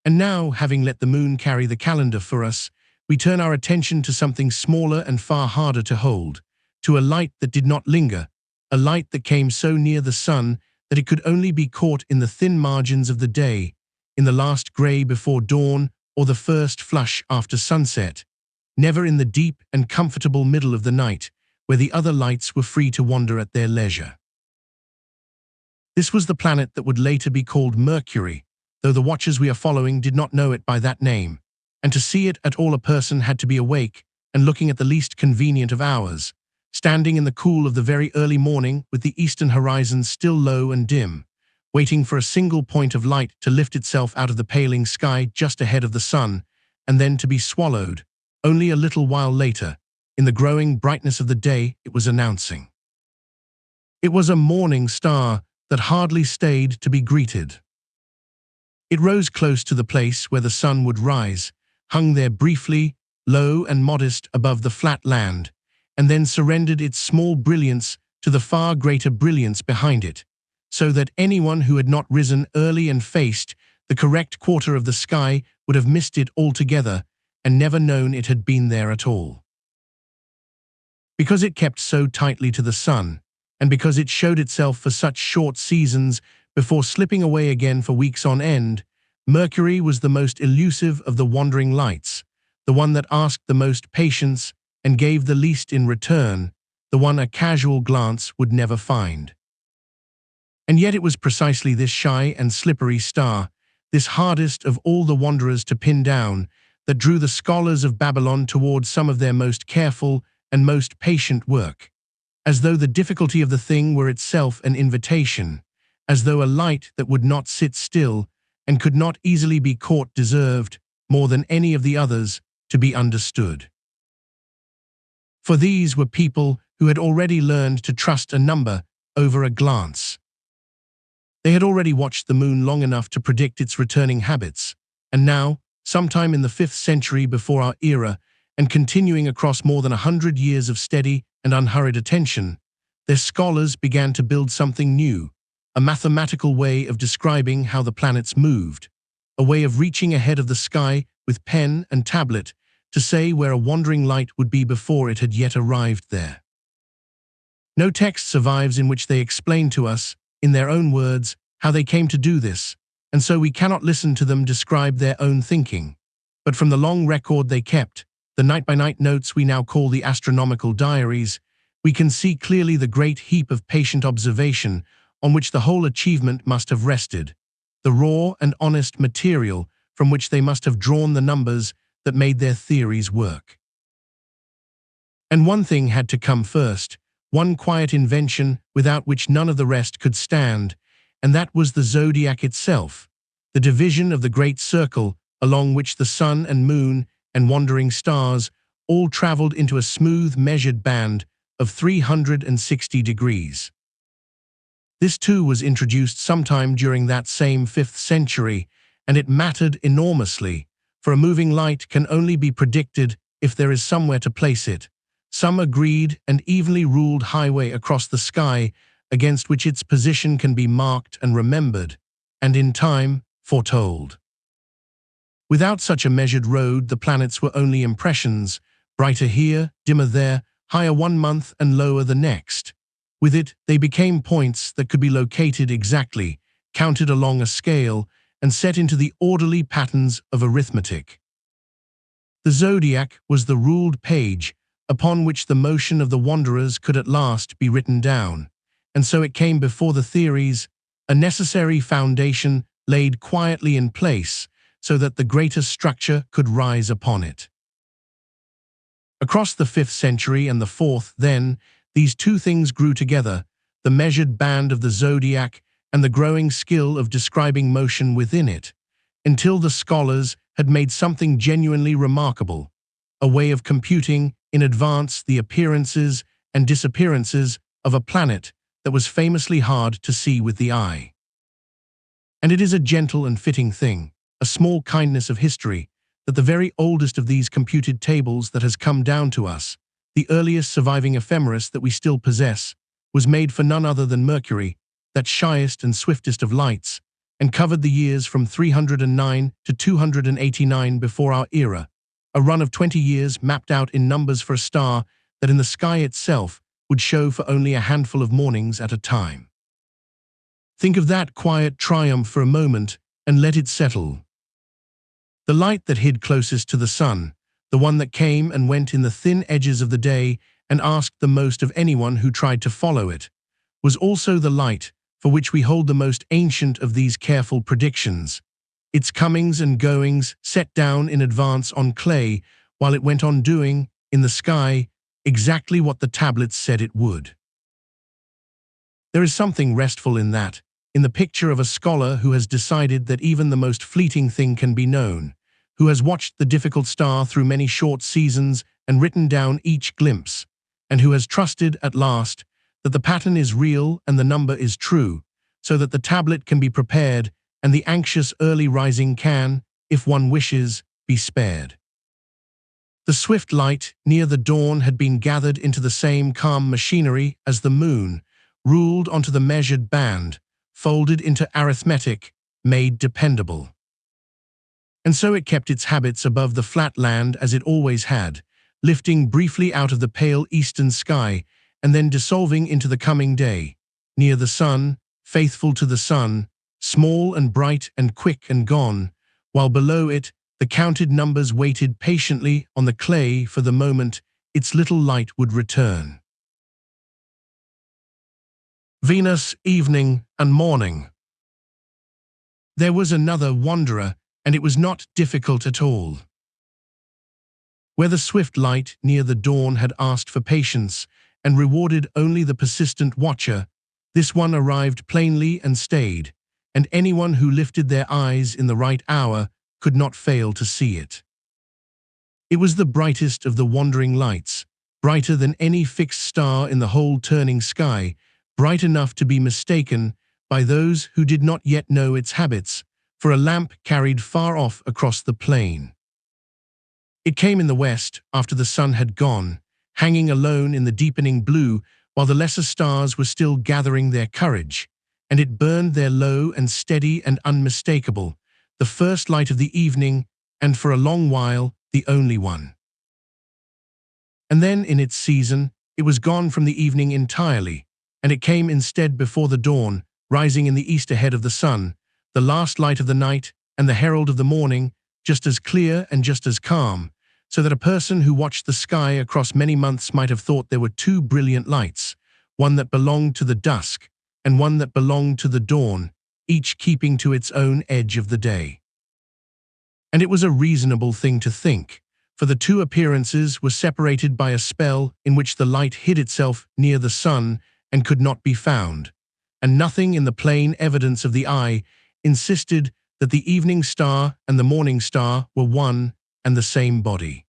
And now, having let the moon carry the calendar for us, we turn our attention to something smaller and far harder to hold, to a light that did not linger, a light that came so near the sun that it could only be caught in the thin margins of the day, in the last grey before dawn or the first flush after sunset, never in the deep and comfortable middle of the night, where the other lights were free to wander at their leisure. This was the planet that would later be called Mercury, though the watchers we are following did not know it by that name, and to see it at all a person had to be awake and looking at the least convenient of hours, standing in the cool of the very early morning with the eastern horizon still low and dim, waiting for a single point of light to lift itself out of the paling sky just ahead of the sun, and then to be swallowed, only a little while later, in the growing brightness of the day it was announcing. It was a morning star that hardly stayed to be greeted. It rose close to the place where the sun would rise, hung there briefly, low and modest above the flat land, and then surrendered its small brilliance to the far greater brilliance behind it, so that anyone who had not risen early and faced the correct quarter of the sky would have missed it altogether and never known it had been there at all. Because it kept so tightly to the sun, and because it showed itself for such short seasons before slipping away again for weeks on end, Mercury was the most elusive of the wandering lights, the one that asked the most patience and gave the least in return, the one a casual glance would never find. And yet it was precisely this shy and slippery star, this hardest of all the wanderers to pin down, that drew the scholars of Babylon towards some of their most careful and most patient work, as though the difficulty of the thing were itself an invitation, as though a light that would not sit still and could not easily be caught deserved, more than any of the others, to be understood. For these were people who had already learned to trust a number over a glance. They had already watched the moon long enough to predict its returning habits, and now, sometime in the 5th century before our era, and continuing across more than 100 years of steady and unhurried attention, their scholars began to build something new, a mathematical way of describing how the planets moved, a way of reaching ahead of the sky with pen and tablet to say where a wandering light would be before it had yet arrived there. No text survives in which they explain to us, in their own words, how they came to do this, and so we cannot listen to them describe their own thinking. But from the long record they kept, the night-by-night notes we now call the astronomical diaries, we can see clearly the great heap of patient observation on which the whole achievement must have rested, the raw and honest material from which they must have drawn the numbers that made their theories work. And one thing had to come first, one quiet invention without which none of the rest could stand, and that was the zodiac itself, the division of the great circle along which the sun and moon and wandering stars all traveled into a smooth measured band of 360 degrees. This too was introduced sometime during that same 5th century, and it mattered enormously, for a moving light can only be predicted if there is somewhere to place it, some agreed and evenly ruled highway across the sky against which its position can be marked and remembered, and in time foretold. Without such a measured road, the planets were only impressions, brighter here, dimmer there, higher one month and lower the next. With it, they became points that could be located exactly, counted along a scale, and set into the orderly patterns of arithmetic. The zodiac was the ruled page upon which the motion of the wanderers could at last be written down, and so it came before the theories, a necessary foundation laid quietly in place so that the greater structure could rise upon it. Across the 5th century and the 4th, then, these two things grew together, the measured band of the zodiac and the growing skill of describing motion within it, until the scholars had made something genuinely remarkable, a way of computing in advance the appearances and disappearances of a planet that was famously hard to see with the eye. And it is a gentle and fitting thing, a small kindness of history, that the very oldest of these computed tables that has come down to us, the earliest surviving ephemeris that we still possess, was made for none other than Mercury, that shyest and swiftest of lights, and covered the years from 309 to 289 before our era, a run of 20 years mapped out in numbers for a star that in the sky itself would show for only a handful of mornings at a time. Think of that quiet triumph for a moment and let it settle. The light that hid closest to the sun, the one that came and went in the thin edges of the day and asked the most of anyone who tried to follow it, was also the light for which we hold the most ancient of these careful predictions, its comings and goings set down in advance on clay while it went on doing, in the sky, exactly what the tablets said it would. There is something restful in that, in the picture of a scholar who has decided that even the most fleeting thing can be known, who has watched the difficult star through many short seasons and written down each glimpse, and who has trusted at last that the pattern is real and the number is true, so that the tablet can be prepared and the anxious early rising can, if one wishes, be spared. The swift light near the dawn had been gathered into the same calm machinery as the moon, ruled onto the measured band, folded into arithmetic, made dependable. And so it kept its habits above the flat land as it always had, lifting briefly out of the pale eastern sky and then dissolving into the coming day, near the sun, faithful to the sun, small and bright and quick and gone, while below it the counted numbers waited patiently on the clay for the moment its little light would return. Venus, evening and morning. There was another wanderer, and it was not difficult at all. Where the swift light near the dawn had asked for patience and rewarded only the persistent watcher, this one arrived plainly and stayed, and anyone who lifted their eyes in the right hour could not fail to see it. It was the brightest of the wandering lights, brighter than any fixed star in the whole turning sky, bright enough to be mistaken by those who did not yet know its habits, for a lamp carried far off across the plain. It came in the west after the sun had gone, hanging alone in the deepening blue while the lesser stars were still gathering their courage, and it burned there low and steady and unmistakable, the first light of the evening, and for a long while the only one. And then in its season it was gone from the evening entirely, and it came instead before the dawn, rising in the east ahead of the sun, the last light of the night and the herald of the morning, just as clear and just as calm, so that a person who watched the sky across many months might have thought there were two brilliant lights, one that belonged to the dusk, and one that belonged to the dawn, each keeping to its own edge of the day. And it was a reasonable thing to think, for the two appearances were separated by a spell in which the light hid itself near the sun and could not be found, and nothing in the plain evidence of the eye insisted that the evening star and the morning star were one and the same body.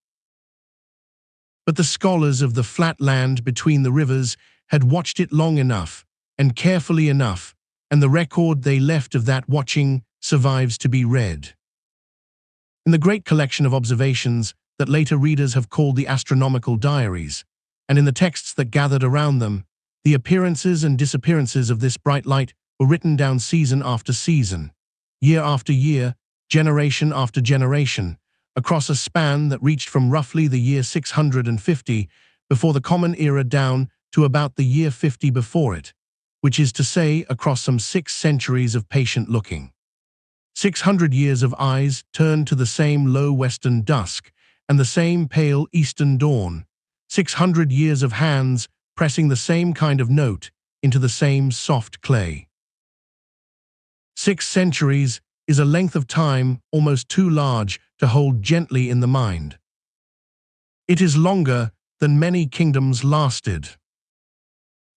But the scholars of the flat land between the rivers had watched it long enough and carefully enough, and the record they left of that watching survives to be read. In the great collection of observations that later readers have called the astronomical diaries, and in the texts that gathered around them, the appearances and disappearances of this bright light were written down season after season, year after year, generation after generation, across a span that reached from roughly the year 650 before the Common Era down to about the year 50 before it, which is to say across some 6 centuries of patient looking. 600 years of eyes turned to the same low western dusk and the same pale eastern dawn, 600 years of hands pressing the same kind of note into the same soft clay. 6 centuries is a length of time almost too large to hold gently in the mind. It is longer than many kingdoms lasted.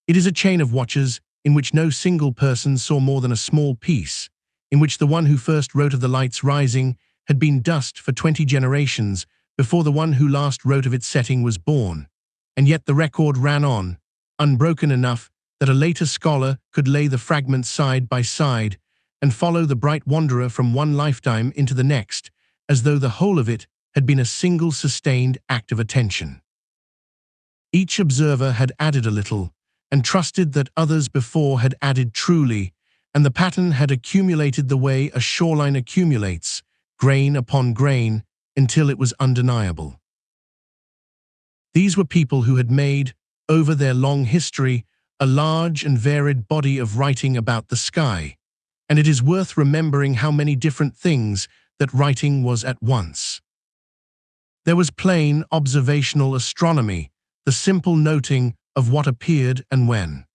It is a chain of watches in which no single person saw more than a small piece, in which the one who first wrote of the light's rising had been dust for 20 generations before the one who last wrote of its setting was born, and yet the record ran on, unbroken enough that a later scholar could lay the fragments side by side and follow the bright wanderer from one lifetime into the next, as though the whole of it had been a single sustained act of attention. Each observer had added a little, and trusted that others before had added truly, and the pattern had accumulated the way a shoreline accumulates, grain upon grain, until it was undeniable. These were people who had made, over their long history, a large and varied body of writing about the sky, and it is worth remembering how many different things that writing was at once. There was plain observational astronomy, the simple noting of what appeared and when.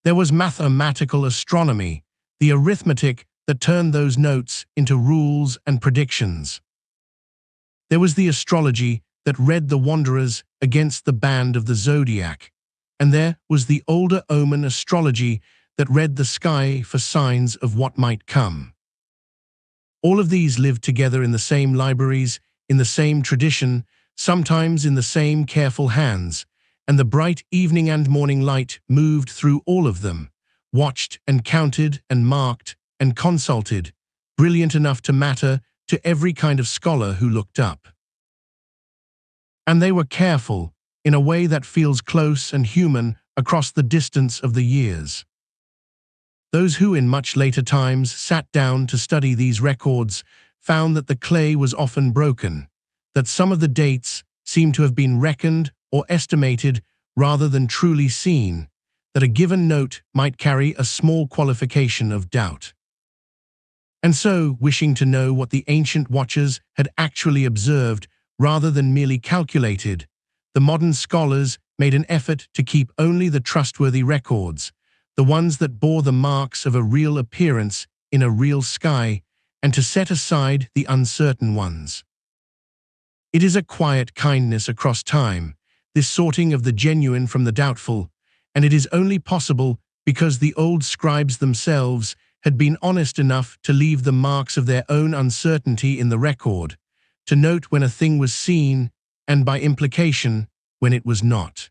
There was mathematical astronomy, the arithmetic that turned those notes into rules and predictions. There was the astrology that read the wanderers against the band of the zodiac, and there was the older omen astrology that read the sky for signs of what might come. All of these lived together in the same libraries, in the same tradition, sometimes in the same careful hands, and the bright evening and morning light moved through all of them, watched and counted and marked and consulted, brilliant enough to matter to every kind of scholar who looked up. And they were careful, in a way that feels close and human across the distance of the years. Those who in much later times sat down to study these records found that the clay was often broken, that some of the dates seemed to have been reckoned or estimated rather than truly seen, that a given note might carry a small qualification of doubt. And so, wishing to know what the ancient watchers had actually observed rather than merely calculated, the modern scholars made an effort to keep only the trustworthy records, the ones that bore the marks of a real appearance in a real sky, and to set aside the uncertain ones. It is a quiet kindness across time, this sorting of the genuine from the doubtful, and it is only possible because the old scribes themselves had been honest enough to leave the marks of their own uncertainty in the record, to note when a thing was seen, and by implication, when it was not.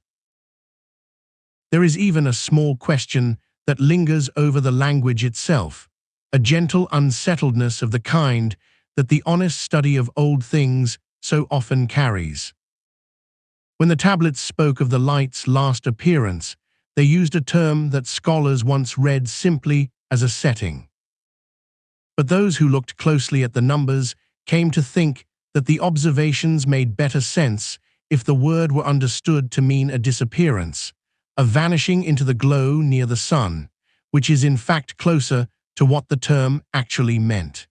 There is even a small question that lingers over the language itself, a gentle unsettledness of the kind that the honest study of old things so often carries. When the tablets spoke of the light's last appearance, they used a term that scholars once read simply as a setting. But those who looked closely at the numbers came to think that the observations made better sense if the word were understood to mean a disappearance, a vanishing into the glow near the sun, which is in fact closer to what the term actually meant.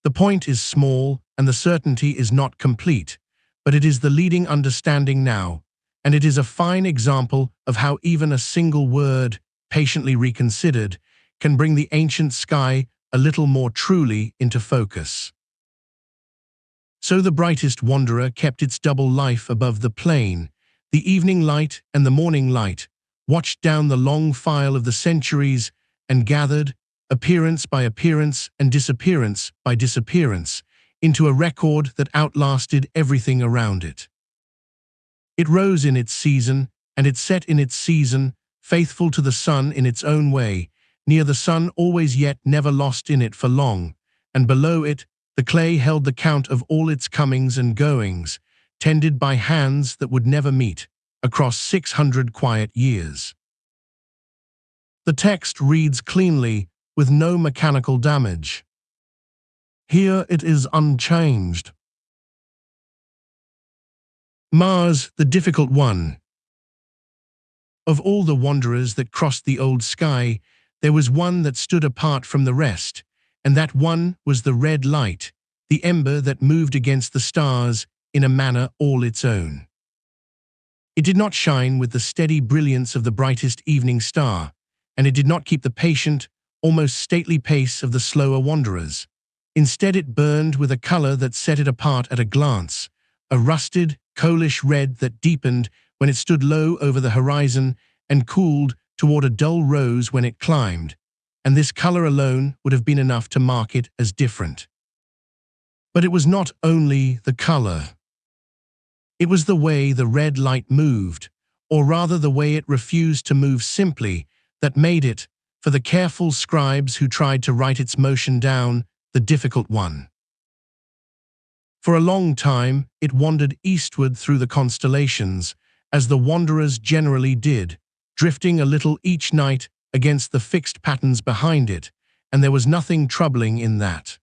The point is small and the certainty is not complete, but it is the leading understanding now, and it is a fine example of how even a single word, patiently reconsidered, can bring the ancient sky a little more truly into focus. So the brightest wanderer kept its double life above the plain. The evening light and the morning light watched down the long file of the centuries and gathered, appearance by appearance and disappearance by disappearance, into a record that outlasted everything around it. It rose in its season, and it set in its season, faithful to the sun in its own way, near the sun always yet never lost in it for long, and below it the clay held the count of all its comings and goings, tended by hands that would never meet, across 600 quiet years. The text reads cleanly, with no mechanical damage. Here it is unchanged. Mars, the difficult one. Of all the wanderers that crossed the old sky, there was one that stood apart from the rest, and that one was the red light, the ember that moved against the stars in a manner all its own. It did not shine with the steady brilliance of the brightest evening star, and it did not keep the patient, almost stately pace of the slower wanderers. Instead, it burned with a color that set it apart at a glance, a rusted, coalish red that deepened when it stood low over the horizon and cooled toward a dull rose when it climbed, and this color alone would have been enough to mark it as different. But it was not only the color. It was the way the red light moved, or rather the way it refused to move simply, that made it, for the careful scribes who tried to write its motion down, the difficult one. For a long time, it wandered eastward through the constellations, as the wanderers generally did, drifting a little each night against the fixed patterns behind it, and there was nothing troubling in that.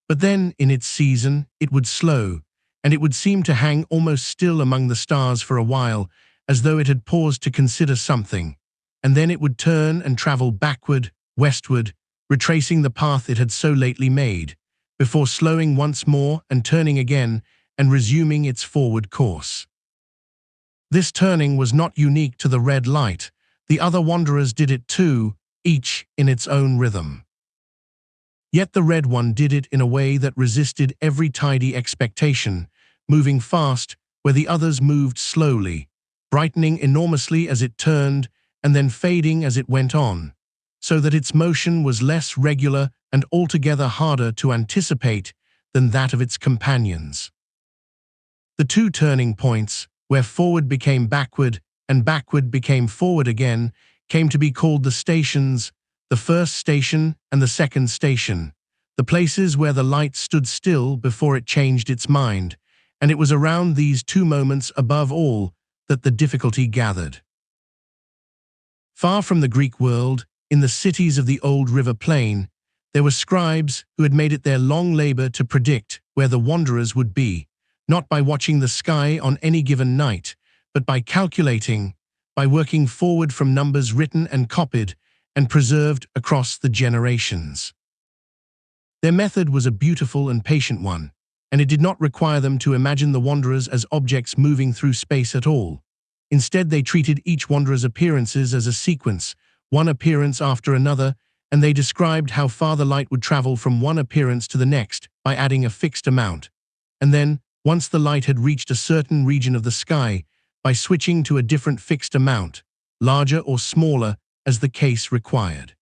But then, in its season, it would slow, and it would seem to hang almost still among the stars for a while, as though it had paused to consider something, and then it would turn and travel backward, westward, retracing the path it had so lately made, before slowing once more and turning again and resuming its forward course. This turning was not unique to the red light. The other wanderers did it too, each in its own rhythm. Yet the red one did it in a way that resisted every tidy expectation, moving fast where the others moved slowly, brightening enormously as it turned and then fading as it went on, so that its motion was less regular and altogether harder to anticipate than that of its companions. The two turning points, where forward became backward and backward became forward again, came to be called the stations, the first station and the second station, the places where the light stood still before it changed its mind, and it was around these two moments above all that the difficulty gathered. Far from the Greek world, in the cities of the old river plain, there were scribes who had made it their long labor to predict where the wanderers would be, not by watching the sky on any given night, but by calculating, by working forward from numbers written and copied and preserved across the generations. Their method was a beautiful and patient one, and it did not require them to imagine the wanderers as objects moving through space at all. Instead, they treated each wanderer's appearances as a sequence, one appearance after another, and they described how far the light would travel from one appearance to the next by adding a fixed amount, and then, once the light had reached a certain region of the sky, by switching to a different fixed amount, larger or smaller as the case required.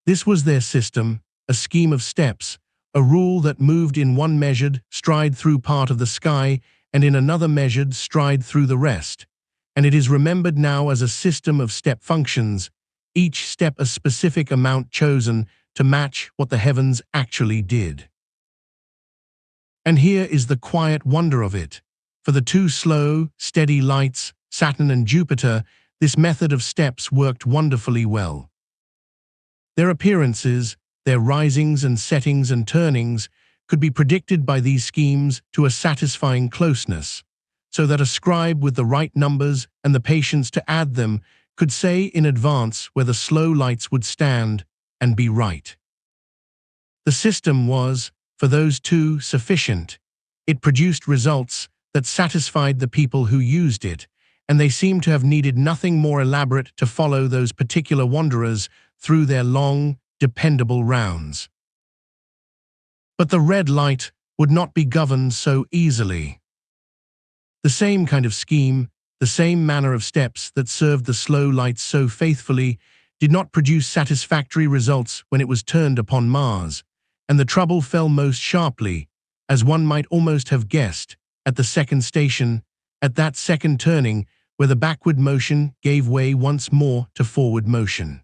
This was their system, a scheme of steps, a rule that moved in one measured stride through part of the sky and in another measured stride through the rest, and it is remembered now as a system of step functions, each step a specific amount chosen to match what the heavens actually did. And here is the quiet wonder of it. For the two slow, steady lights, Saturn and Jupiter, this method of steps worked wonderfully well. Their appearances, their risings and settings and turnings, could be predicted by these schemes to a satisfying closeness, so that a scribe with the right numbers and the patience to add them could say in advance where the slow lights would stand and be right. The system was, for those two, sufficient. It produced results that satisfied the people who used it, and they seem to have needed nothing more elaborate to follow those particular wanderers through their long, dependable rounds. But the red light would not be governed so easily. The same kind of scheme, the same manner of steps that served the slow lights so faithfully did not produce satisfactory results when it was turned upon Mars, and the trouble fell most sharply, as one might almost have guessed, at the second station, at that second turning where the backward motion gave way once more to forward motion.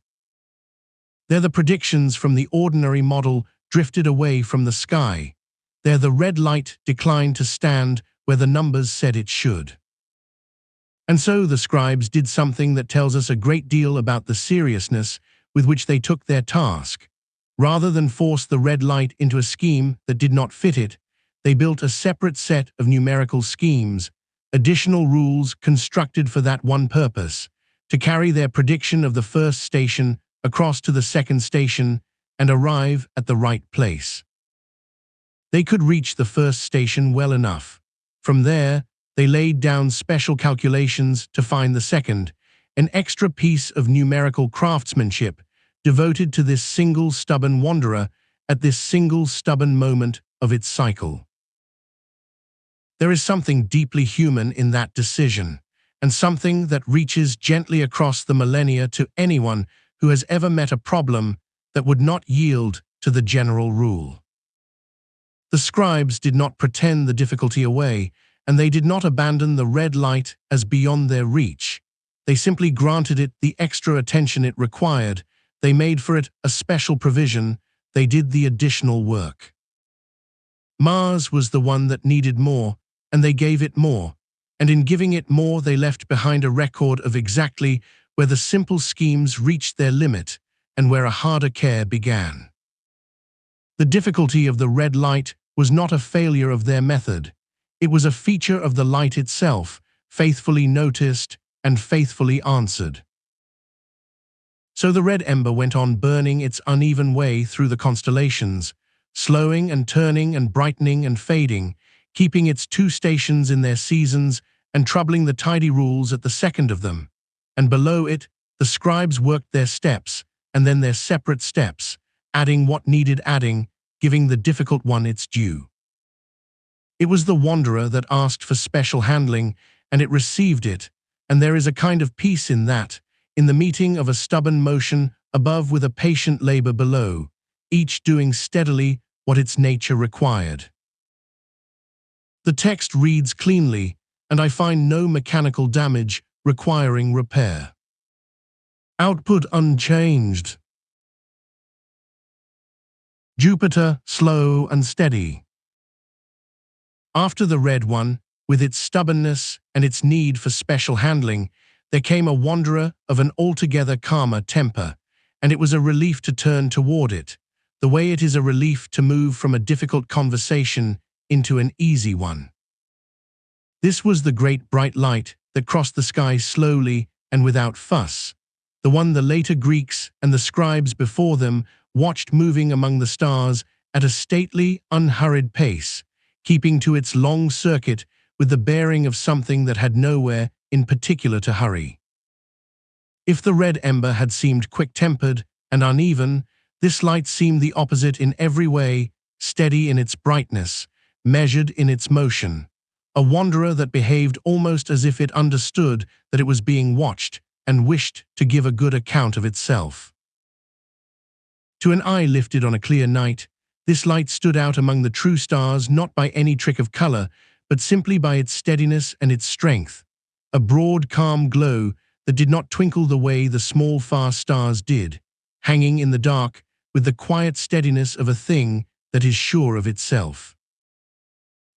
There the predictions from the ordinary model drifted away from the sky. There the red light declined to stand where the numbers said it should. And so the scribes did something that tells us a great deal about the seriousness with which they took their task. Rather than force the red light into a scheme that did not fit it, they built a separate set of numerical schemes, additional rules constructed for that one purpose, to carry their prediction of the first station across to the second station and arrive at the right place. They could reach the first station well enough. From there, they laid down special calculations to find the second, an extra piece of numerical craftsmanship devoted to this single stubborn wanderer at this single stubborn moment of its cycle. There is something deeply human in that decision, and something that reaches gently across the millennia to anyone who has ever met a problem that would not yield to the general rule. The scribes did not pretend the difficulty away, and they did not abandon the red light as beyond their reach. They simply granted it the extra attention it required. They made for it a special provision. They did the additional work. Mars was the one that needed more, and they gave it more, and in giving it more they left behind a record of exactly where the simple schemes reached their limit and where a harder care began. The difficulty of the red light was not a failure of their method. It was a feature of the light itself, faithfully noticed and faithfully answered. So the red ember went on burning its uneven way through the constellations, slowing and turning and brightening and fading, keeping its two stations in their seasons and troubling the tidy rules at the second of them. And below it, the scribes worked their steps, and then their separate steps, adding what needed adding, giving the difficult one its due. It was the wanderer that asked for special handling, and it received it, and there is a kind of peace in that, in the meeting of a stubborn motion above with a patient labor below, each doing steadily what its nature required. The text reads cleanly, and I find no mechanical damage requiring repair. Output unchanged. Jupiter slow and steady. After the red one, with its stubbornness and its need for special handling, there came a wanderer of an altogether calmer temper, and it was a relief to turn toward it, the way it is a relief to move from a difficult conversation into an easy one. This was the great bright light that crossed the sky slowly and without fuss, the one the later Greeks and the scribes before them watched moving among the stars at a stately, unhurried pace, keeping to its long circuit with the bearing of something that had nowhere in particular to hurry. If the red ember had seemed quick-tempered and uneven, this light seemed the opposite in every way, steady in its brightness, measured in its motion, a wanderer that behaved almost as if it understood that it was being watched and wished to give a good account of itself. To an eye lifted on a clear night, this light stood out among the true stars not by any trick of color, but simply by its steadiness and its strength, a broad, calm glow that did not twinkle the way the small, far stars did, hanging in the dark with the quiet steadiness of a thing that is sure of itself.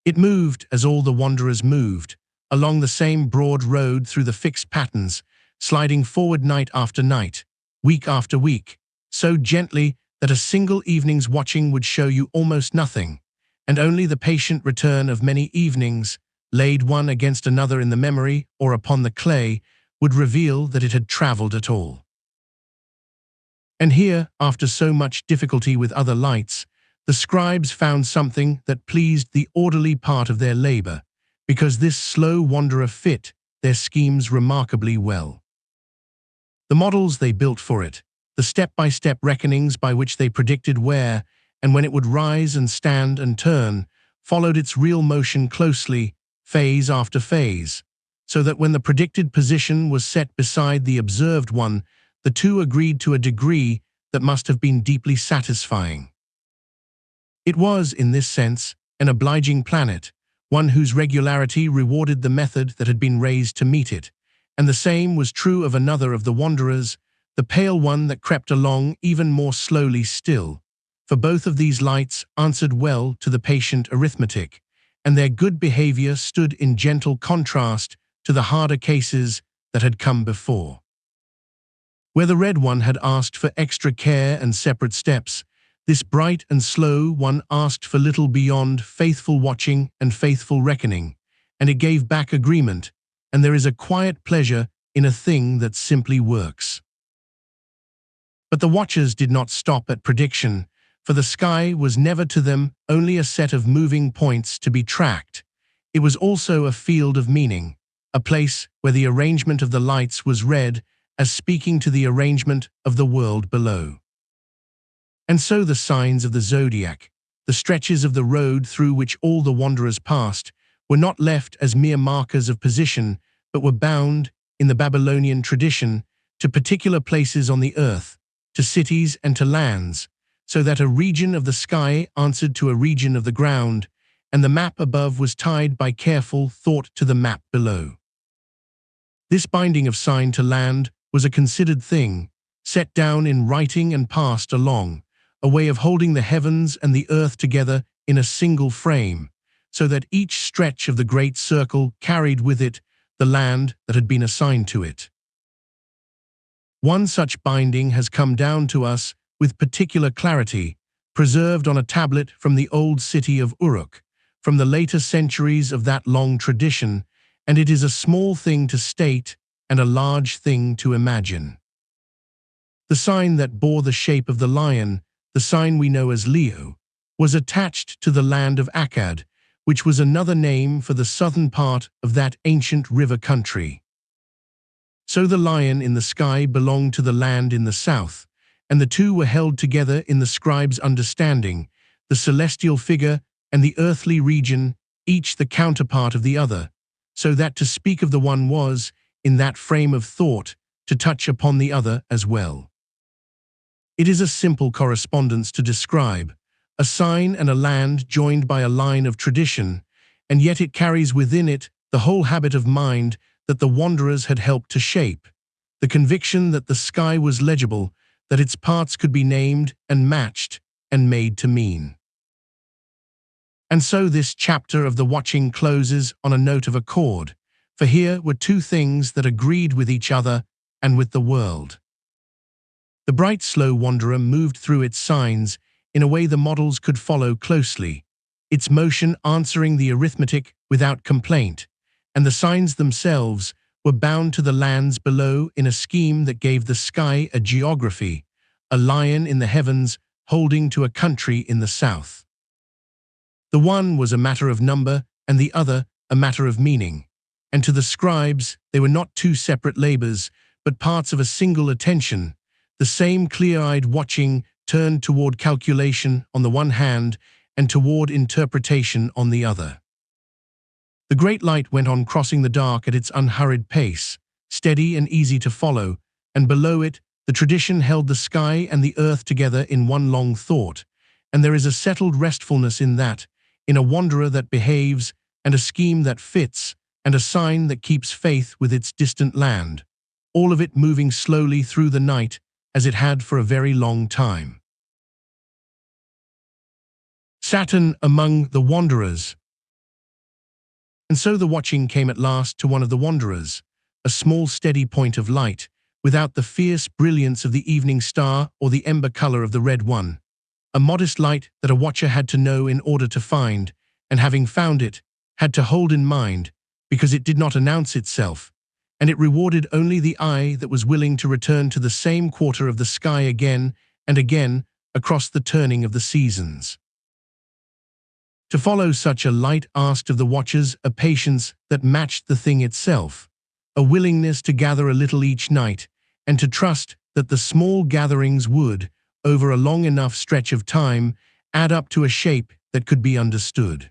It moved as all the wanderers moved, along the same broad road through the fixed patterns, sliding forward night after night, week after week, so gently that a single evening's watching would show you almost nothing, and only the patient return of many evenings, laid one against another in the memory or upon the clay, would reveal that it had traveled at all. And here, after so much difficulty with other lights, the scribes found something that pleased the orderly part of their labor, because this slow wanderer fit their schemes remarkably well. The models they built for it, the step-by-step reckonings by which they predicted where and when it would rise and stand and turn, followed its real motion closely, phase after phase, so that when the predicted position was set beside the observed one, the two agreed to a degree that must have been deeply satisfying. It was, in this sense, an obliging planet, one whose regularity rewarded the method that had been raised to meet it, and the same was true of another of the wanderers, the pale one that crept along even more slowly still, for both of these lights answered well to the patient arithmetic, and their good behavior stood in gentle contrast to the harder cases that had come before. Where the red one had asked for extra care and separate steps, this bright and slow one asked for little beyond faithful watching and faithful reckoning, and it gave back agreement, and there is a quiet pleasure in a thing that simply works. But the watchers did not stop at prediction, for the sky was never to them only a set of moving points to be tracked. It was also a field of meaning, a place where the arrangement of the lights was read as speaking to the arrangement of the world below. And so the signs of the zodiac, the stretches of the road through which all the wanderers passed, were not left as mere markers of position, but were bound, in the Babylonian tradition, to particular places on the earth, to cities and to lands, so that a region of the sky answered to a region of the ground, and the map above was tied by careful thought to the map below. This binding of sign to land was a considered thing, set down in writing and passed along, a way of holding the heavens and the earth together in a single frame, so that each stretch of the great circle carried with it the land that had been assigned to it. One such binding has come down to us with particular clarity, preserved on a tablet from the old city of Uruk, from the later centuries of that long tradition, and it is a small thing to state and a large thing to imagine. The sign that bore the shape of the lion, the sign we know as Leo, was attached to the land of Akkad, which was another name for the southern part of that ancient river country. So the lion in the sky belonged to the land in the south, and the two were held together in the scribe's understanding, the celestial figure and the earthly region, each the counterpart of the other, so that to speak of the one was, in that frame of thought, to touch upon the other as well. It is a simple correspondence to describe, a sign and a land joined by a line of tradition, and yet it carries within it the whole habit of mind that the wanderers had helped to shape, the conviction that the sky was legible, that its parts could be named and matched and made to mean. And so this chapter of the watching closes on a note of accord, for here were two things that agreed with each other and with the world. The bright, slow wanderer moved through its signs in a way the models could follow closely, its motion answering the arithmetic without complaint, and the signs themselves were bound to the lands below in a scheme that gave the sky a geography, a lion in the heavens holding to a country in the south. The one was a matter of number and the other a matter of meaning, and to the scribes they were not two separate labors, but parts of a single attention, the same clear-eyed watching turned toward calculation on the one hand and toward interpretation on the other. The great light went on crossing the dark at its unhurried pace, steady and easy to follow, and below it the tradition held the sky and the earth together in one long thought, and there is a settled restfulness in that, in a wanderer that behaves, and a scheme that fits, and a sign that keeps faith with its distant land, all of it moving slowly through the night as it had for a very long time. Saturn among the wanderers. And so the watching came at last to one of the wanderers, a small steady point of light, without the fierce brilliance of the evening star or the ember color of the red one, a modest light that a watcher had to know in order to find, and having found it, had to hold in mind, because it did not announce itself, and it rewarded only the eye that was willing to return to the same quarter of the sky again and again across the turning of the seasons. To follow such a light asked of the watchers a patience that matched the thing itself, a willingness to gather a little each night, and to trust that the small gatherings would, over a long enough stretch of time, add up to a shape that could be understood.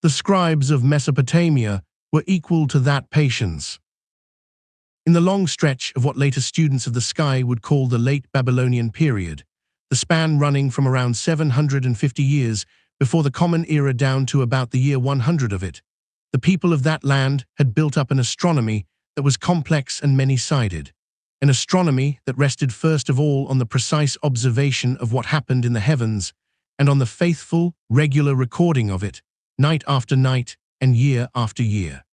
The scribes of Mesopotamia were equal to that patience. In the long stretch of what later students of the sky would call the late Babylonian period, the span running from around 750 years before the Common Era down to about the year 100 of it, the people of that land had built up an astronomy that was complex and many-sided, an astronomy that rested first of all on the precise observation of what happened in the heavens and on the faithful, regular recording of it, night after night and year after year,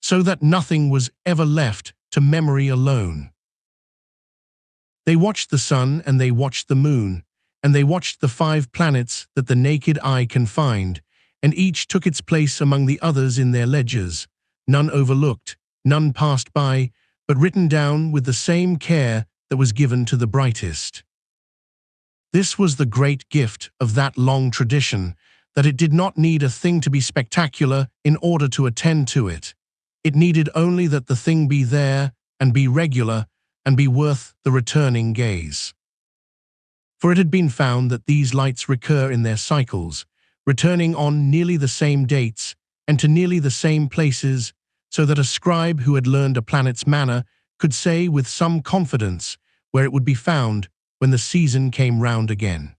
so that nothing was ever left to memory alone. They watched the sun and they watched the moon, and they watched the 5 planets that the naked eye can find, and each took its place among the others in their ledgers, none overlooked, none passed by, but written down with the same care that was given to the brightest. This was the great gift of that long tradition, that it did not need a thing to be spectacular in order to attend to it. It needed only that the thing be there and be regular and be worth the returning gaze. For it had been found that these lights recur in their cycles, returning on nearly the same dates and to nearly the same places, so that a scribe who had learned a planet's manner could say with some confidence where it would be found when the season came round again.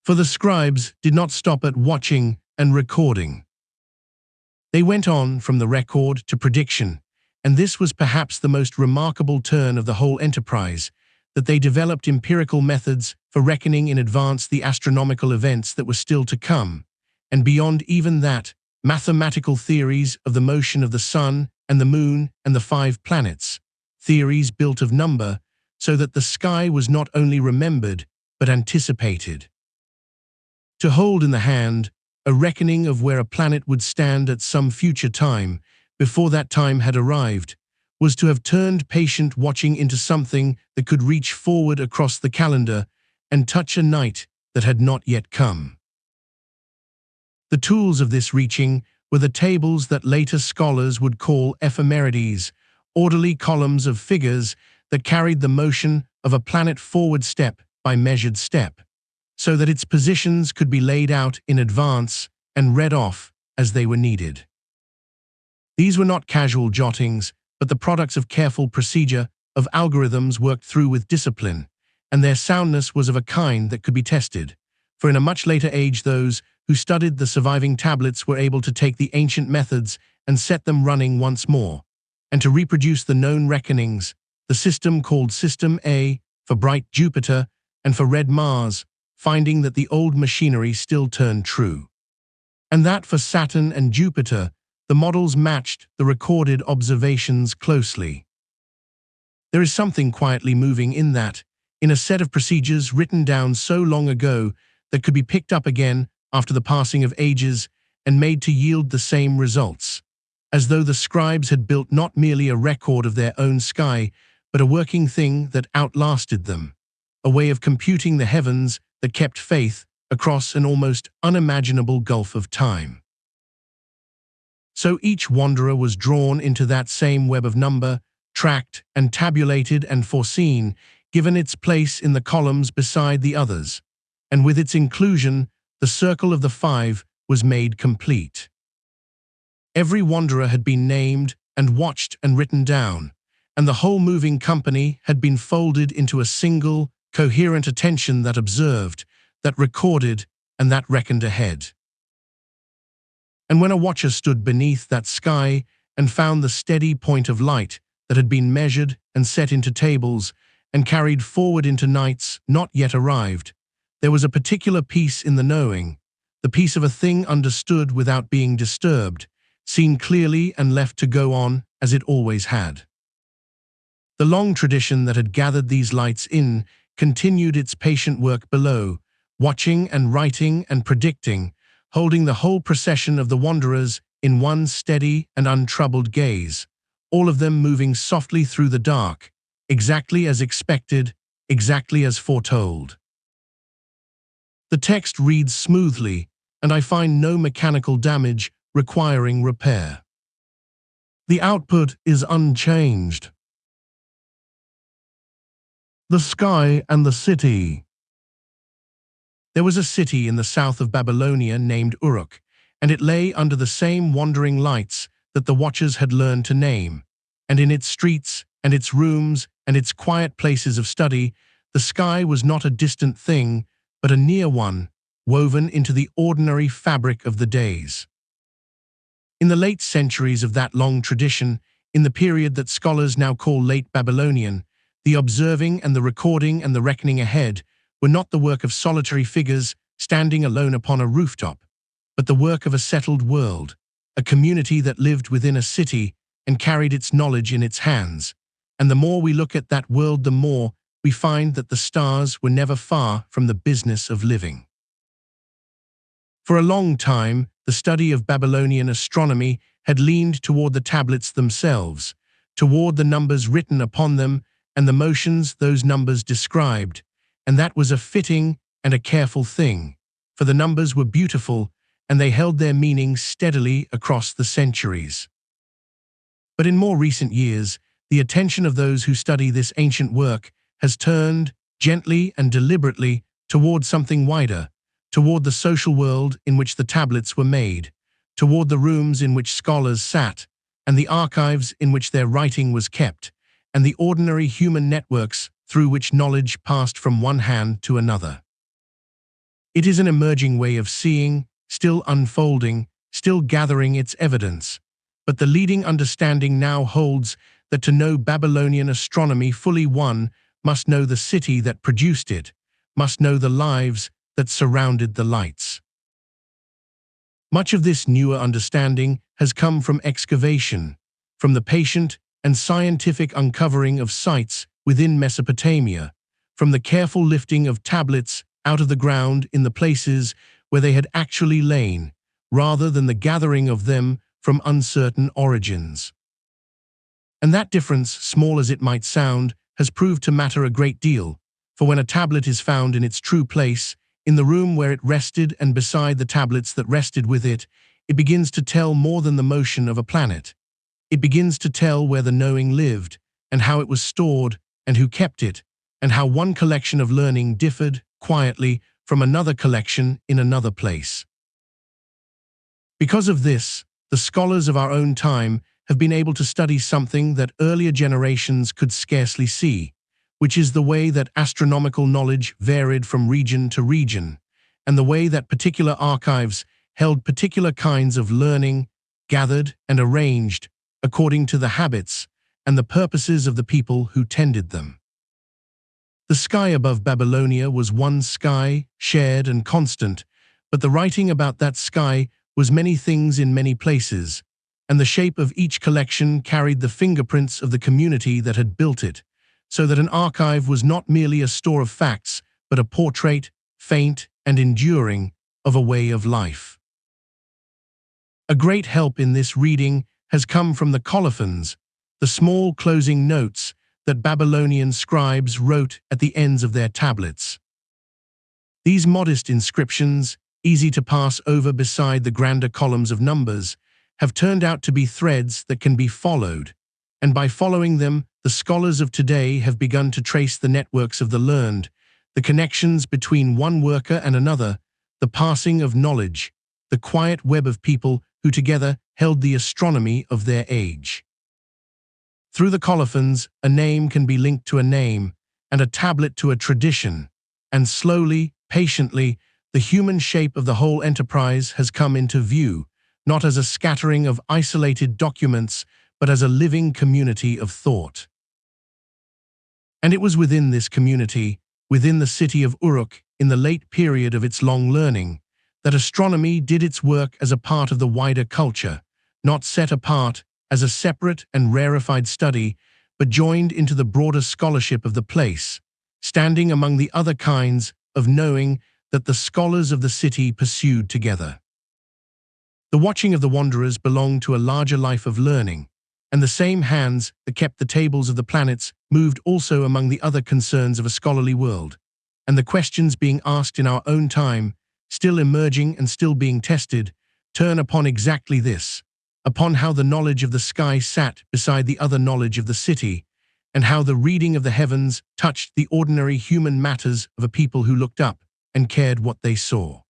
For the scribes did not stop at watching and recording. They went on from the record to prediction, and this was perhaps the most remarkable turn of the whole enterprise, that they developed empirical methods for reckoning in advance the astronomical events that were still to come, and beyond even that, mathematical theories of the motion of the sun and the moon and the 5 planets, theories built of number, so that the sky was not only remembered but anticipated. To hold in the hand a reckoning of where a planet would stand at some future time, before that time had arrived, was to have turned patient watching into something that could reach forward across the calendar and touch a night that had not yet come. The tools of this reaching were the tables that later scholars would call ephemerides, orderly columns of figures that carried the motion of a planet forward step by measured step, so that its positions could be laid out in advance and read off as they were needed. These were not casual jottings, but the products of careful procedure, of algorithms worked through with discipline, and their soundness was of a kind that could be tested, for in a much later age those who studied the surviving tablets were able to take the ancient methods and set them running once more, and to reproduce the known reckonings, the system called System A for bright Jupiter and for red Mars, finding that the old machinery still turned true, and that for Saturn and Jupiter the models matched the recorded observations closely. There is something quietly moving in that, in a set of procedures written down so long ago that could be picked up again after the passing of ages and made to yield the same results, as though the scribes had built not merely a record of their own sky, but a working thing that outlasted them, a way of computing the heavens that kept faith across an almost unimaginable gulf of time. So each wanderer was drawn into that same web of number, tracked and tabulated and foreseen, given its place in the columns beside the others, and with its inclusion, the circle of the 5 was made complete. Every wanderer had been named and watched and written down, and the whole moving company had been folded into a single, coherent attention that observed, that recorded, and that reckoned ahead. And when a watcher stood beneath that sky and found the steady point of light that had been measured and set into tables and carried forward into nights not yet arrived, there was a particular peace in the knowing, the peace of a thing understood without being disturbed, seen clearly and left to go on as it always had. The long tradition that had gathered these lights in continued its patient work below, watching and writing and predicting, holding the whole procession of the wanderers in one steady and untroubled gaze, all of them moving softly through the dark, exactly as expected, exactly as foretold. The text reads smoothly, and I find no mechanical damage requiring repair. The output is unchanged. The sky and the city. There was a city in the south of Babylonia named Uruk, and it lay under the same wandering lights that the watchers had learned to name. And in its streets, and its rooms, and its quiet places of study, the sky was not a distant thing, but a near one, woven into the ordinary fabric of the days. In the late centuries of that long tradition, in the period that scholars now call Late Babylonian, the observing and the recording and the reckoning ahead were not the work of solitary figures standing alone upon a rooftop, but the work of a settled world, a community that lived within a city and carried its knowledge in its hands. And the more we look at that world, the more we find that the stars were never far from the business of living. For a long time, the study of Babylonian astronomy had leaned toward the tablets themselves, toward the numbers written upon them and the motions those numbers described, and that was a fitting and a careful thing, for the numbers were beautiful and they held their meaning steadily across the centuries. But in more recent years, the attention of those who study this ancient work has turned, gently and deliberately, toward something wider, toward the social world in which the tablets were made, toward the rooms in which scholars sat, and the archives in which their writing was kept, and the ordinary human networks through which knowledge passed from one hand to another. It is an emerging way of seeing, still unfolding, still gathering its evidence, but the leading understanding now holds that to know Babylonian astronomy fully, one must know the city that produced it, must know the lives that surrounded the lights. Much of this newer understanding has come from excavation, from the patient and scientific uncovering of sites within Mesopotamia, from the careful lifting of tablets out of the ground in the places where they had actually lain, rather than the gathering of them from uncertain origins. And that difference, small as it might sound, has proved to matter a great deal, for when a tablet is found in its true place, in the room where it rested and beside the tablets that rested with it, it begins to tell more than the motion of a planet. It begins to tell where the knowing lived, and how it was stored, and who kept it, and how one collection of learning differed, quietly, from another collection in another place. Because of this, the scholars of our own time have been able to study something that earlier generations could scarcely see, which is the way that astronomical knowledge varied from region to region, and the way that particular archives held particular kinds of learning, gathered and arranged according to the habits and the purposes of the people who tended them. The sky above Babylonia was one sky, shared and constant, but the writing about that sky was many things in many places, and the shape of each collection carried the fingerprints of the community that had built it, so that an archive was not merely a store of facts, but a portrait, faint and enduring, of a way of life. A great help in this reading has come from the colophons, the small closing notes that Babylonian scribes wrote at the ends of their tablets. These modest inscriptions, easy to pass over beside the grander columns of numbers, have turned out to be threads that can be followed, and by following them, the scholars of today have begun to trace the networks of the learned, the connections between one worker and another, the passing of knowledge, the quiet web of people who together held the astronomy of their age. Through the colophons, a name can be linked to a name, and a tablet to a tradition, and slowly, patiently, the human shape of the whole enterprise has come into view, not as a scattering of isolated documents, but as a living community of thought. And it was within this community, within the city of Uruk, in the late period of its long learning, that astronomy did its work as a part of the wider culture, not set apart as a separate and rarefied study, but joined into the broader scholarship of the place, standing among the other kinds of knowing that the scholars of the city pursued together. The watching of the wanderers belonged to a larger life of learning, and the same hands that kept the tables of the planets moved also among the other concerns of a scholarly world, and the questions being asked in our own time, still emerging and still being tested, turn upon exactly this, upon how the knowledge of the sky sat beside the other knowledge of the city, and how the reading of the heavens touched the ordinary human matters of a people who looked up and cared what they saw.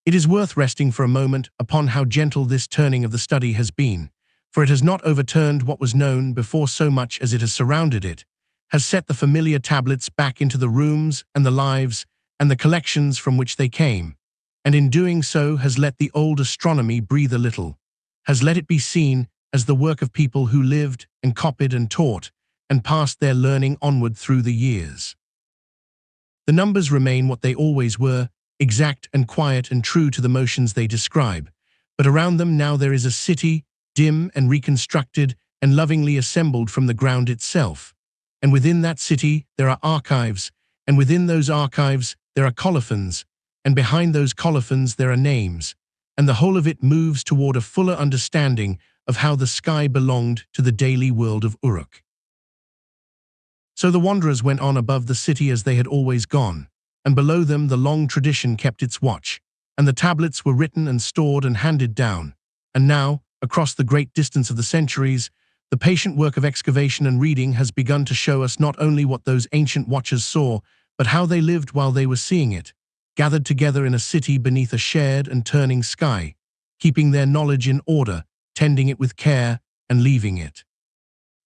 It is worth resting for a moment upon how gentle this turning of the study has been, for it has not overturned what was known before so much as it has surrounded it, has set the familiar tablets back into the rooms and the lives and the collections from which they came, and in doing so has let the old astronomy breathe a little, has let it be seen as the work of people who lived and copied and taught and passed their learning onward through the years. The numbers remain what they always were, exact and quiet and true to the motions they describe, but around them now there is a city, dim and reconstructed and lovingly assembled from the ground itself, and within that city there are archives, and within those archives there are colophons, and behind those colophons there are names, and the whole of it moves toward a fuller understanding of how the sky belonged to the daily world of Uruk. So the wanderers went on above the city as they had always gone, and below them the long tradition kept its watch, and the tablets were written and stored and handed down, and now, across the great distance of the centuries, the patient work of excavation and reading has begun to show us not only what those ancient watchers saw, but how they lived while they were seeing it, gathered together in a city beneath a shared and turning sky, keeping their knowledge in order, tending it with care, and leaving it.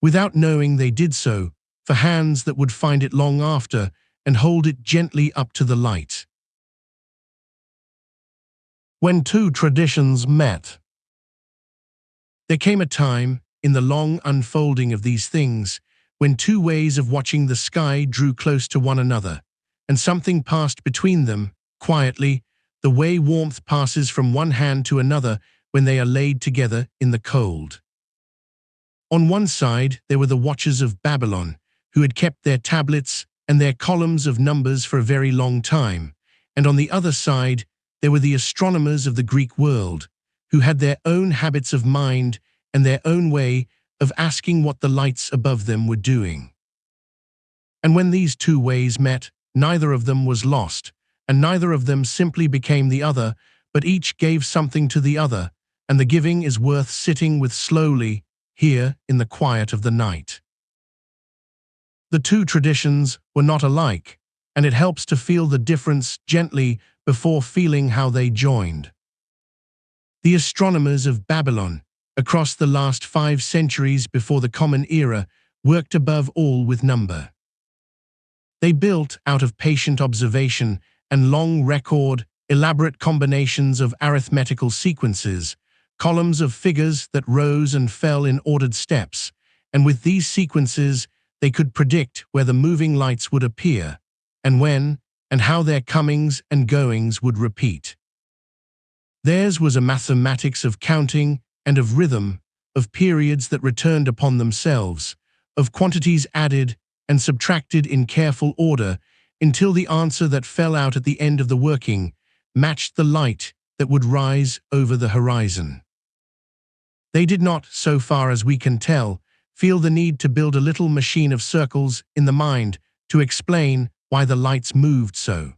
Without knowing they did so, for hands that would find it long after and hold it gently up to the light. When two traditions met. There came a time, in the long unfolding of these things, when two ways of watching the sky drew close to one another, and something passed between them, quietly, the way warmth passes from one hand to another when they are laid together in the cold. On one side there were the watchers of Babylon, who had kept their tablets and their columns of numbers for a very long time, and on the other side there were the astronomers of the Greek world, who had their own habits of mind and their own way of asking what the lights above them were doing. And when these two ways met, neither of them was lost, and neither of them simply became the other, but each gave something to the other, and the giving is worth sitting with slowly, here in the quiet of the night. The two traditions were not alike, and it helps to feel the difference gently before feeling how they joined. The astronomers of Babylon, across the last 5 centuries before the Common Era, worked above all with number. They built out of patient observation and long record elaborate combinations of arithmetical sequences, columns of figures that rose and fell in ordered steps, and with these sequences they could predict where the moving lights would appear, and when, and how their comings and goings would repeat. Theirs was a mathematics of counting and of rhythm, of periods that returned upon themselves, of quantities added and subtracted in careful order until the answer that fell out at the end of the working matched the light that would rise over the horizon. They did not, so far as we can tell, feel the need to build a little machine of circles in the mind to explain why the lights moved so.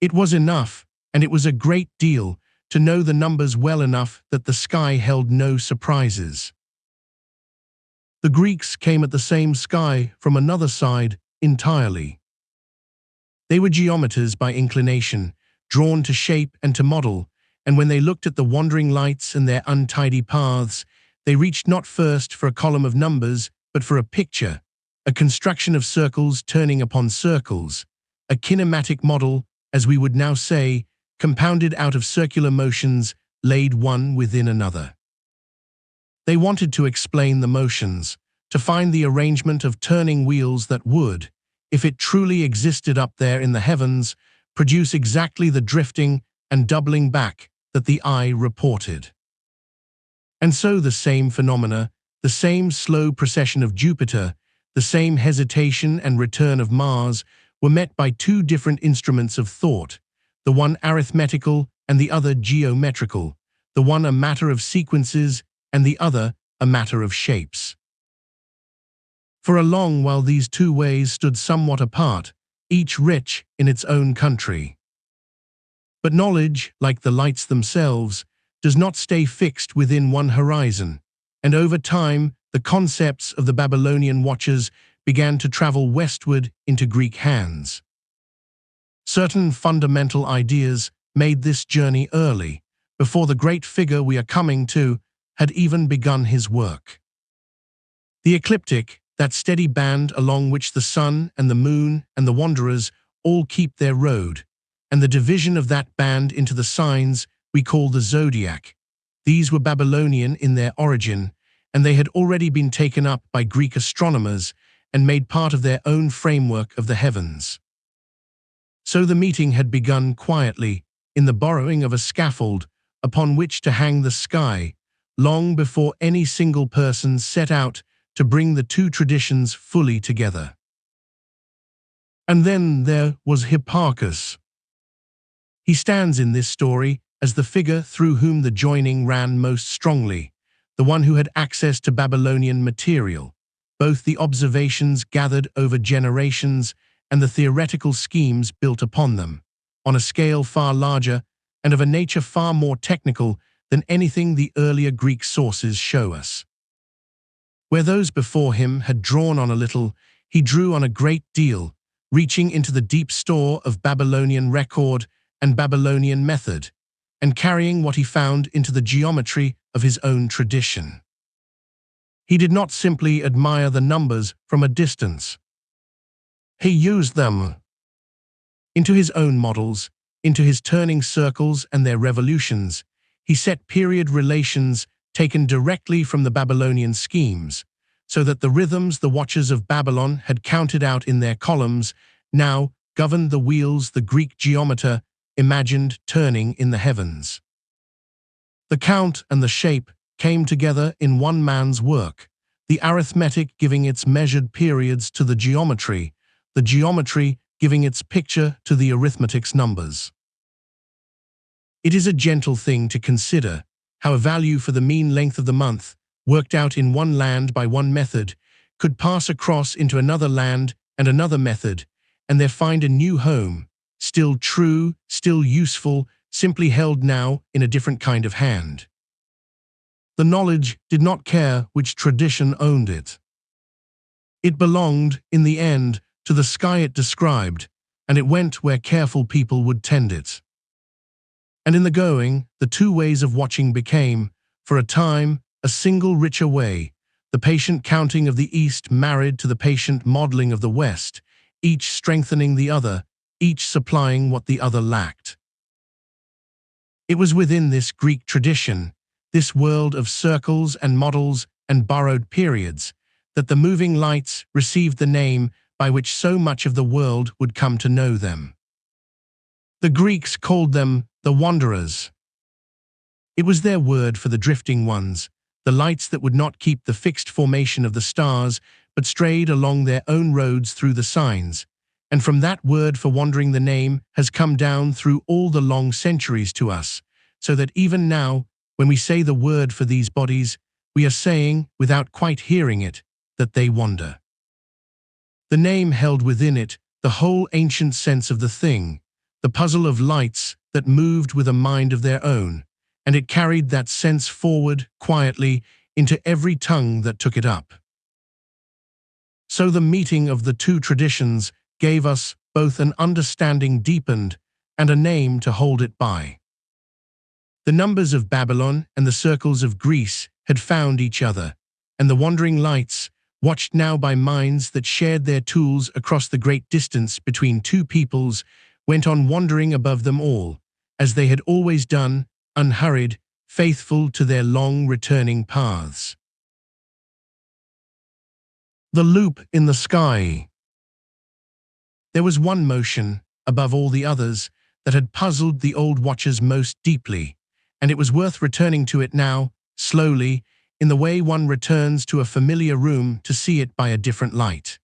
It was enough, and it was a great deal, to know the numbers well enough that the sky held no surprises. The Greeks came at the same sky from another side entirely. They were geometers by inclination, drawn to shape and to model, and when they looked at the wandering lights and their untidy paths, they reached not first for a column of numbers, but for a picture, a construction of circles turning upon circles, a kinematic model, as we would now say, compounded out of circular motions laid one within another. They wanted to explain the motions, to find the arrangement of turning wheels that would, if it truly existed up there in the heavens, produce exactly the drifting and doubling back that the eye reported. And so the same phenomena, the same slow precession of Jupiter, the same hesitation and return of Mars, were met by two different instruments of thought, the one arithmetical and the other geometrical, the one a matter of sequences and the other a matter of shapes. For a long while these two ways stood somewhat apart, each rich in its own country. But knowledge, like the lights themselves, does not stay fixed within one horizon, and over time, the concepts of the Babylonian watchers began to travel westward into Greek hands. Certain fundamental ideas made this journey early, before the great figure we are coming to had even begun his work. The ecliptic, that steady band along which the sun and the moon and the wanderers all keep their road, and the division of that band into the signs we call the zodiac. These were Babylonian in their origin, and they had already been taken up by Greek astronomers and made part of their own framework of the heavens. So the meeting had begun quietly, in the borrowing of a scaffold upon which to hang the sky, long before any single person set out to bring the two traditions fully together. And then there was Hipparchus. He stands in this story as the figure through whom the joining ran most strongly, the one who had access to Babylonian material, both the observations gathered over generations and the theoretical schemes built upon them, on a scale far larger and of a nature far more technical than anything the earlier Greek sources show us. Where those before him had drawn on a little, he drew on a great deal, reaching into the deep store of Babylonian record and Babylonian method, and carrying what he found into the geometry of his own tradition. He did not simply admire the numbers from a distance. He used them into his own models, into his turning circles and their revolutions. He set period relations taken directly from the Babylonian schemes, so that the rhythms the watchers of Babylon had counted out in their columns now governed the wheels the Greek geometer imagined turning in the heavens. The count and the shape came together in one man's work, the arithmetic giving its measured periods to the geometry giving its picture to the arithmetic's numbers. It is a gentle thing to consider how a value for the mean length of the month, worked out in one land by one method, could pass across into another land and another method, and there find a new home, still true, still useful, simply held now in a different kind of hand. The knowledge did not care which tradition owned it. It belonged, in the end, to the sky it described, and it went where careful people would tend it. And in the going, the two ways of watching became, for a time, a single richer way, the patient counting of the East married to the patient modeling of the West, each strengthening the other, each supplying what the other lacked. It was within this Greek tradition, this world of circles and models and borrowed periods, that the moving lights received the name by which so much of the world would come to know them. The Greeks called them the wanderers. It was their word for the drifting ones, the lights that would not keep the fixed formation of the stars, but strayed along their own roads through the signs, and from that word for wandering the name has come down through all the long centuries to us, so that even now, when we say the word for these bodies, we are saying, without quite hearing it, that they wander. The name held within it the whole ancient sense of the thing, the puzzle of lights that moved with a mind of their own, and it carried that sense forward, quietly, into every tongue that took it up. So the meeting of the two traditions gave us both an understanding deepened and a name to hold it by. The numbers of Babylon and the circles of Greece had found each other, and the wandering lights, watched now by minds that shared their tools across the great distance between two peoples, went on wandering above them all, as they had always done, unhurried, faithful to their long returning paths. The loop in the sky. There was one motion, above all the others, that had puzzled the old watchers most deeply, and it was worth returning to it now, slowly, in the way one returns to a familiar room to see it by a different light.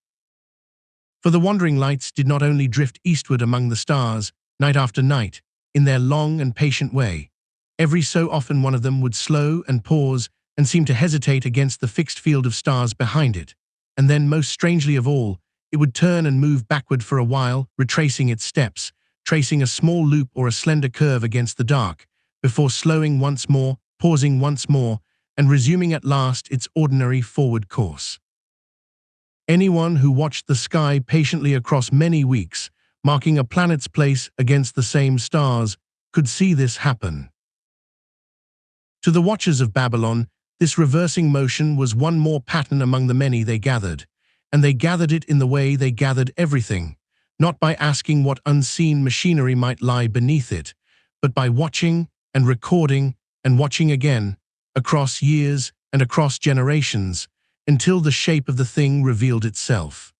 For the wandering lights did not only drift eastward among the stars, night after night, in their long and patient way. Every so often one of them would slow and pause and seem to hesitate against the fixed field of stars behind it, and then, most strangely of all, it would turn and move backward for a while, retracing its steps, tracing a small loop or a slender curve against the dark, before slowing once more, pausing once more, and resuming at last its ordinary forward course. Anyone who watched the sky patiently across many weeks, marking a planet's place against the same stars, could see this happen. To the watchers of Babylon, this reversing motion was one more pattern among the many they gathered, and they gathered it in the way they gathered everything, not by asking what unseen machinery might lie beneath it, but by watching and recording and watching again, across years and across generations, until the shape of the thing revealed itself.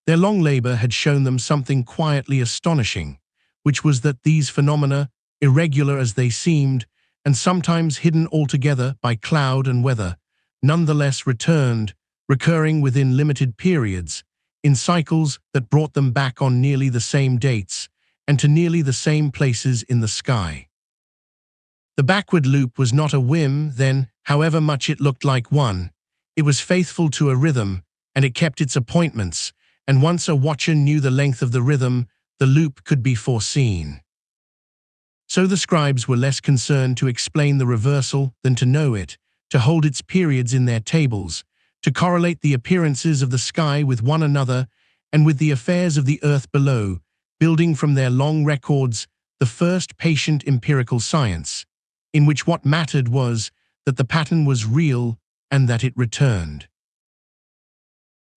Their long labor had shown them something quietly astonishing, which was that these phenomena, irregular as they seemed, and sometimes hidden altogether by cloud and weather, nonetheless returned, recurring within limited periods, in cycles that brought them back on nearly the same dates, and to nearly the same places in the sky. The backward loop was not a whim, then, however much it looked like one. It was faithful to a rhythm, and it kept its appointments, and once a watcher knew the length of the rhythm, the loop could be foreseen. So the scribes were less concerned to explain the reversal than to know it, to hold its periods in their tables, to correlate the appearances of the sky with one another and with the affairs of the earth below, building from their long records the first patient empirical science, in which what mattered was that the pattern was real and that it returned.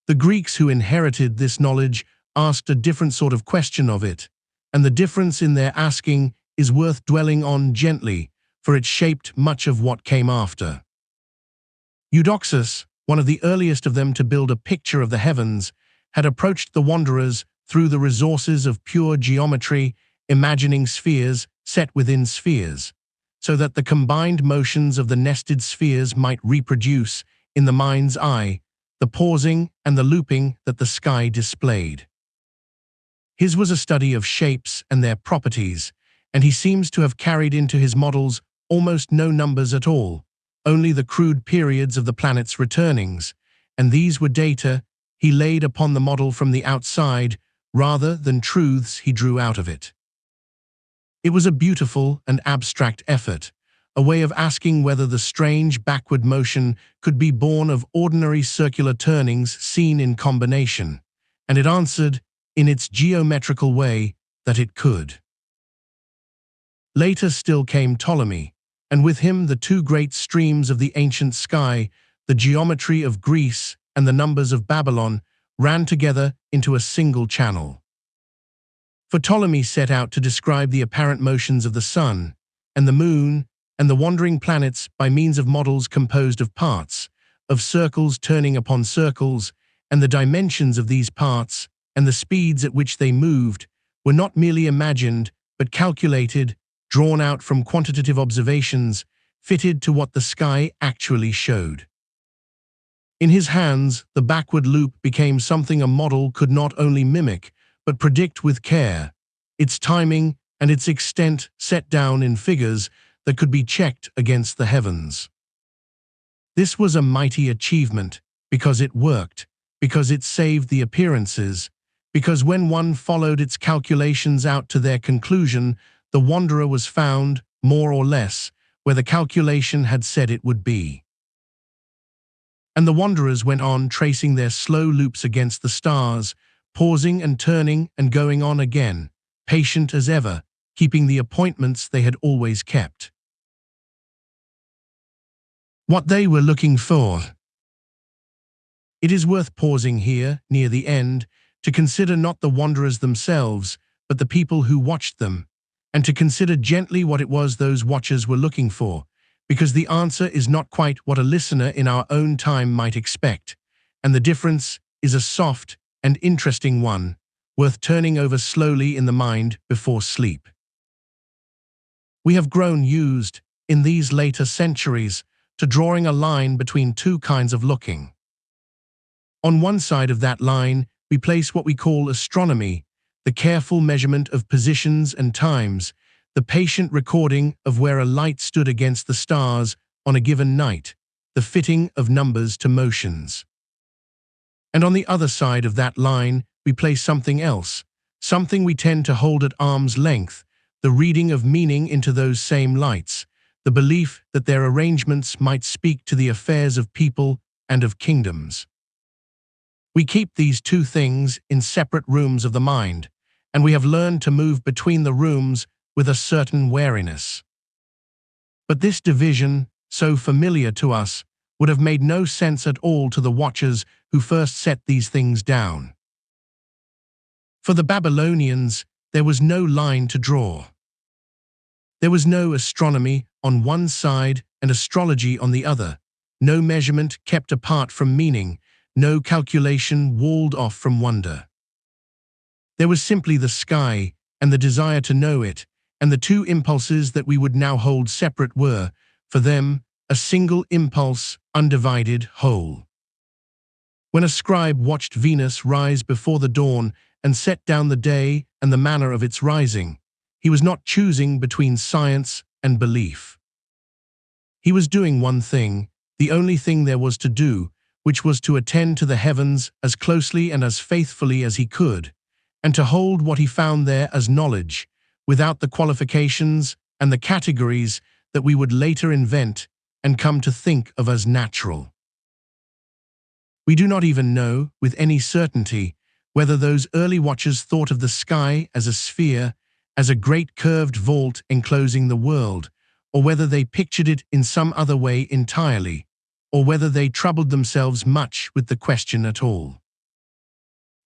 The Greeks who inherited this knowledge asked a different sort of question of it, and the difference in their asking is worth dwelling on gently, for it shaped much of what came after. Eudoxus, one of the earliest of them to build a picture of the heavens, had approached the wanderers through the resources of pure geometry, imagining spheres set within spheres, so that the combined motions of the nested spheres might reproduce, in the mind's eye, the pausing and the looping that the sky displayed. His was a study of shapes and their properties, and he seems to have carried into his models almost no numbers at all, only the crude periods of the planet's returnings, and these were data he laid upon the model from the outside rather than truths he drew out of it. It was a beautiful and abstract effort, a way of asking whether the strange backward motion could be born of ordinary circular turnings seen in combination, and it answered, in its geometrical way, that it could. Later still came Ptolemy, and with him the two great streams of the ancient sky, the geometry of Greece and the numbers of Babylon, ran together into a single channel. For Ptolemy set out to describe the apparent motions of the sun and the moon and the wandering planets by means of models composed of parts, of circles turning upon circles, and the dimensions of these parts and the speeds at which they moved were not merely imagined but calculated, drawn out from quantitative observations, fitted to what the sky actually showed. In his hands, the backward loop became something a model could not only mimic, but predict with care, its timing and its extent set down in figures that could be checked against the heavens. This was a mighty achievement, because it worked, because it saved the appearances, because when one followed its calculations out to their conclusion, the wanderer was found, more or less, where the calculation had said it would be. And the wanderers went on tracing their slow loops against the stars, pausing and turning and going on again, patient as ever, keeping the appointments they had always kept. What they were looking for. It is worth pausing here, near the end, to consider not the wanderers themselves, but the people who watched them, and to consider gently what it was those watchers were looking for, because the answer is not quite what a listener in our own time might expect, and the difference is a soft and interesting one, worth turning over slowly in the mind before sleep. We have grown used, in these later centuries, to drawing a line between two kinds of looking. On one side of that line, we place what we call astronomy, the careful measurement of positions and times, the patient recording of where a light stood against the stars on a given night, the fitting of numbers to motions. And on the other side of that line, we place something else, something we tend to hold at arm's length, the reading of meaning into those same lights, the belief that their arrangements might speak to the affairs of people and of kingdoms. We keep these two things in separate rooms of the mind, and we have learned to move between the rooms with a certain wariness. But this division, so familiar to us, would have made no sense at all to the watchers who first set these things down. For the Babylonians, there was no line to draw. There was no astronomy on one side and astrology on the other, no measurement kept apart from meaning, no calculation walled off from wonder. There was simply the sky and the desire to know it, and the two impulses that we would now hold separate were, for them, a single impulse, undivided whole. When a scribe watched Venus rise before the dawn and set down the day and the manner of its rising, he was not choosing between science and belief. He was doing one thing, the only thing there was to do, which was to attend to the heavens as closely and as faithfully as he could, and to hold what he found there as knowledge, without the qualifications and the categories that we would later invent and come to think of as natural. We do not even know, with any certainty, whether those early watchers thought of the sky as a sphere, as a great curved vault enclosing the world, or whether they pictured it in some other way entirely, or whether they troubled themselves much with the question at all.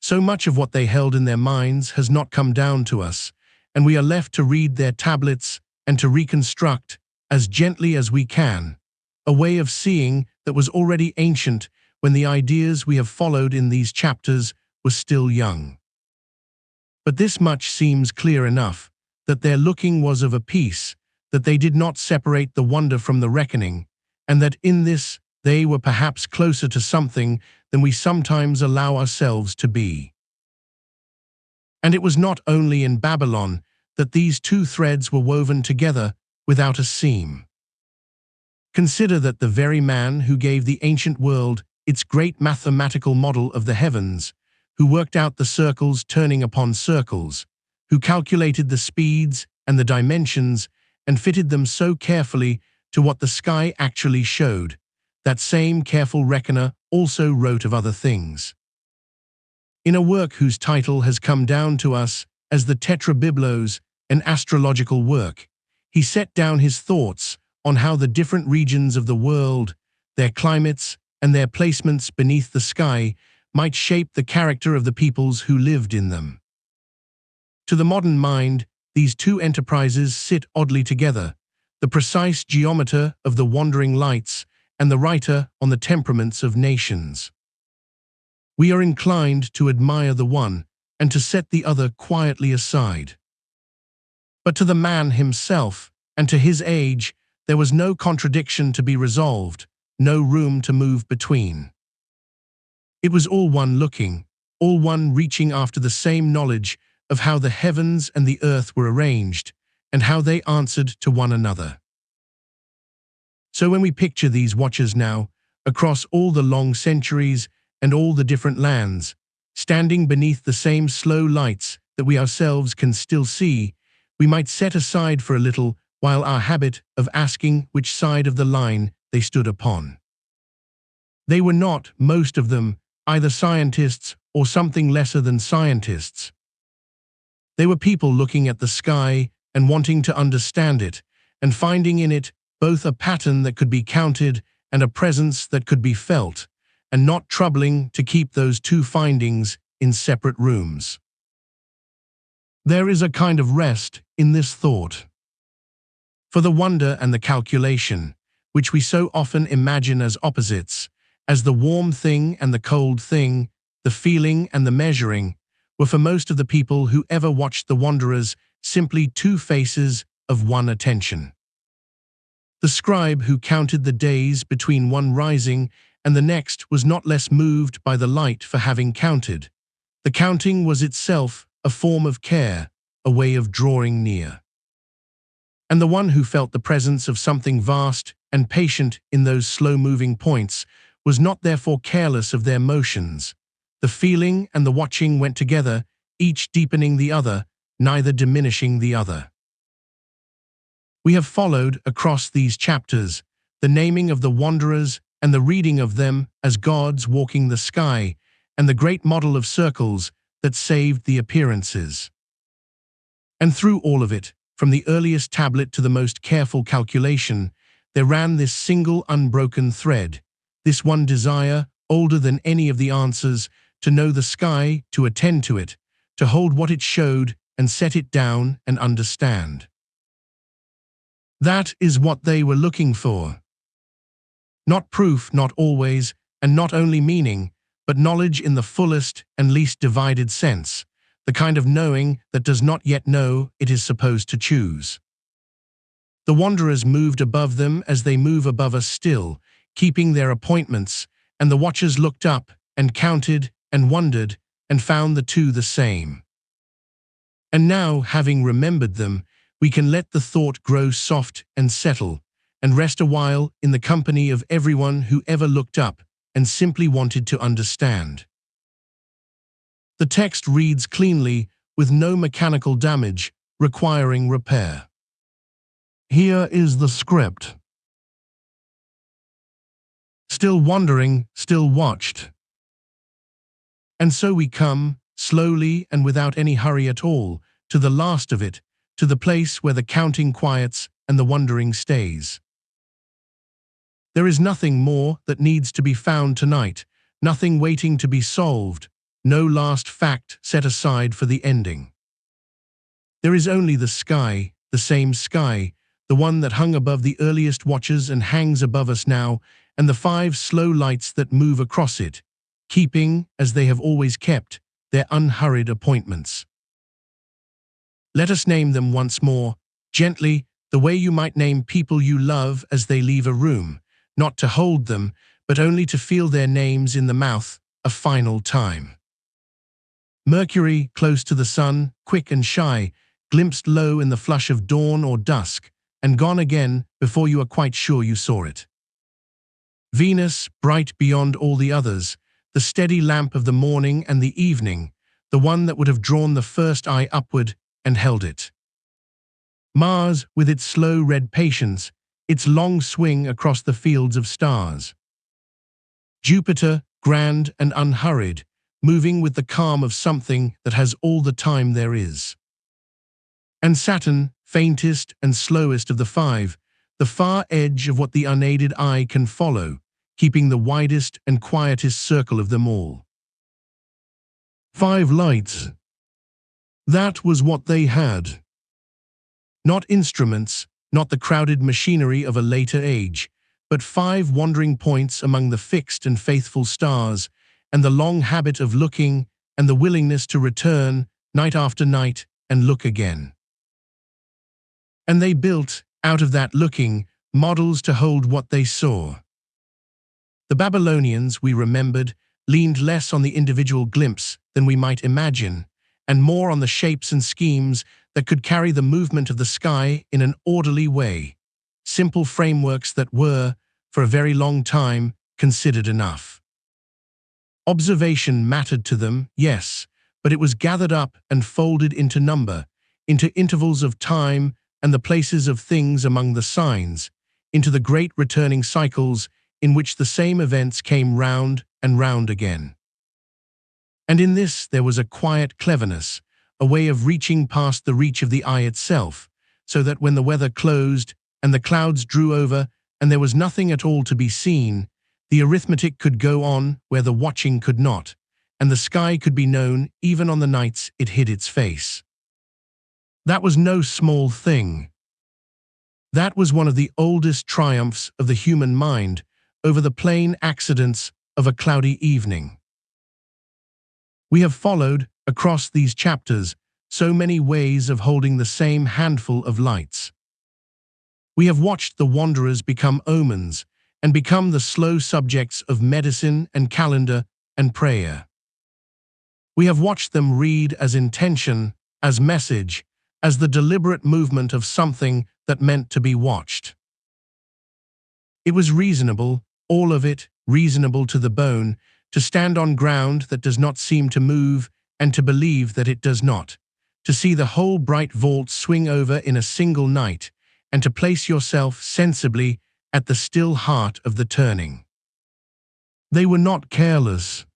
So much of what they held in their minds has not come down to us, and we are left to read their tablets and to reconstruct, as gently as we can, a way of seeing that was already ancient when the ideas we have followed in these chapters were still young. But this much seems clear enough, that their looking was of a piece, that they did not separate the wonder from the reckoning, and that in this they were perhaps closer to something than we sometimes allow ourselves to be. And it was not only in Babylon that these two threads were woven together without a seam. Consider that the very man who gave the ancient world its great mathematical model of the heavens, who worked out the circles turning upon circles, who calculated the speeds and the dimensions and fitted them so carefully to what the sky actually showed, that same careful reckoner also wrote of other things. In a work whose title has come down to us as the Tetrabiblos, an astrological work, he set down his thoughts on how the different regions of the world, their climates, and their placements beneath the sky might shape the character of the peoples who lived in them. To the modern mind, these two enterprises sit oddly together, the precise geometer of the wandering lights and the writer on the temperaments of nations. We are inclined to admire the one and to set the other quietly aside. But to the man himself and to his age, there was no contradiction to be resolved, no room to move between. It was all one looking, all one reaching after the same knowledge of how the heavens and the earth were arranged, and how they answered to one another. So when we picture these watchers now, across all the long centuries and all the different lands, standing beneath the same slow lights that we ourselves can still see, we might set aside for a little while our habit of asking which side of the line they stood upon. They were not, most of them, either scientists or something lesser than scientists. They were people looking at the sky and wanting to understand it, and finding in it both a pattern that could be counted and a presence that could be felt, and not troubling to keep those two findings in separate rooms. There is a kind of rest in this thought. For the wonder and the calculation, which we so often imagine as opposites, as the warm thing and the cold thing, the feeling and the measuring, were for most of the people who ever watched the wanderers simply two faces of one attention. The scribe who counted the days between one rising and the next was not less moved by the light for having counted. The counting was itself a form of care, a way of drawing near. And the one who felt the presence of something vast and patient in those slow-moving points was not therefore careless of their motions. The feeling and the watching went together, each deepening the other, neither diminishing the other. We have followed, across these chapters, the naming of the wanderers and the reading of them as gods walking the sky, and the great model of circles that saved the appearances. And through all of it, from the earliest tablet to the most careful calculation, there ran this single unbroken thread, this one desire, older than any of the answers, to know the sky, to attend to it, to hold what it showed and set it down and understand. That is what they were looking for. Not proof, not always, and not only meaning, but knowledge in the fullest and least divided sense, the kind of knowing that does not yet know it is supposed to choose. The wanderers moved above them as they move above us still, keeping their appointments, and the watchers looked up and counted and wondered and found the two the same. And now, having remembered them, we can let the thought grow soft and settle, and rest a while in the company of everyone who ever looked up and simply wanted to understand. The text reads cleanly, with no mechanical damage requiring repair. Here is the script. Still wondering, still watched. And so we come, slowly and without any hurry at all, to the last of it, to the place where the counting quiets and the wondering stays. There is nothing more that needs to be found tonight, nothing waiting to be solved, no last fact set aside for the ending. There is only the sky, the same sky, the one that hung above the earliest watchers and hangs above us now, and the 5 slow lights that move across it, keeping, as they have always kept, their unhurried appointments. Let us name them once more, gently, the way you might name people you love as they leave a room, not to hold them, but only to feel their names in the mouth a final time. Mercury, close to the sun, quick and shy, glimpsed low in the flush of dawn or dusk, and gone again before you are quite sure you saw it. Venus, bright beyond all the others, the steady lamp of the morning and the evening, the one that would have drawn the first eye upward and held it. Mars, with its slow red patience, its long swing across the fields of stars. Jupiter, grand and unhurried, moving with the calm of something that has all the time there is. And Saturn, faintest and slowest of the 5, the far edge of what the unaided eye can follow, keeping the widest and quietest circle of them all. 5 lights. That was what they had. Not instruments, not the crowded machinery of a later age, but 5 wandering points among the fixed and faithful stars, and the long habit of looking and the willingness to return night after night and look again. And they built, out of that looking, models to hold what they saw. The Babylonians, we remembered, leaned less on the individual glimpse than we might imagine, and more on the shapes and schemes that could carry the movement of the sky in an orderly way, simple frameworks that were, for a very long time, considered enough. Observation mattered to them, yes, but it was gathered up and folded into number, into intervals of time and the places of things among the signs, into the great returning cycles in which the same events came round and round again. And in this there was a quiet cleverness, a way of reaching past the reach of the eye itself, so that when the weather closed and the clouds drew over and there was nothing at all to be seen, the arithmetic could go on where the watching could not, and the sky could be known even on the nights it hid its face. That was no small thing. That was one of the oldest triumphs of the human mind over the plain accidents of a cloudy evening. We have followed, across these chapters, so many ways of holding the same handful of lights. We have watched the wanderers become omens and become the slow subjects of medicine and calendar and prayer. We have watched them read as intention, as message, as the deliberate movement of something that meant to be watched. It was reasonable, all of it reasonable to the bone, to stand on ground that does not seem to move and to believe that it does not, to see the whole bright vault swing over in a single night, and to place yourself sensibly at the still heart of the turning. They were not careless.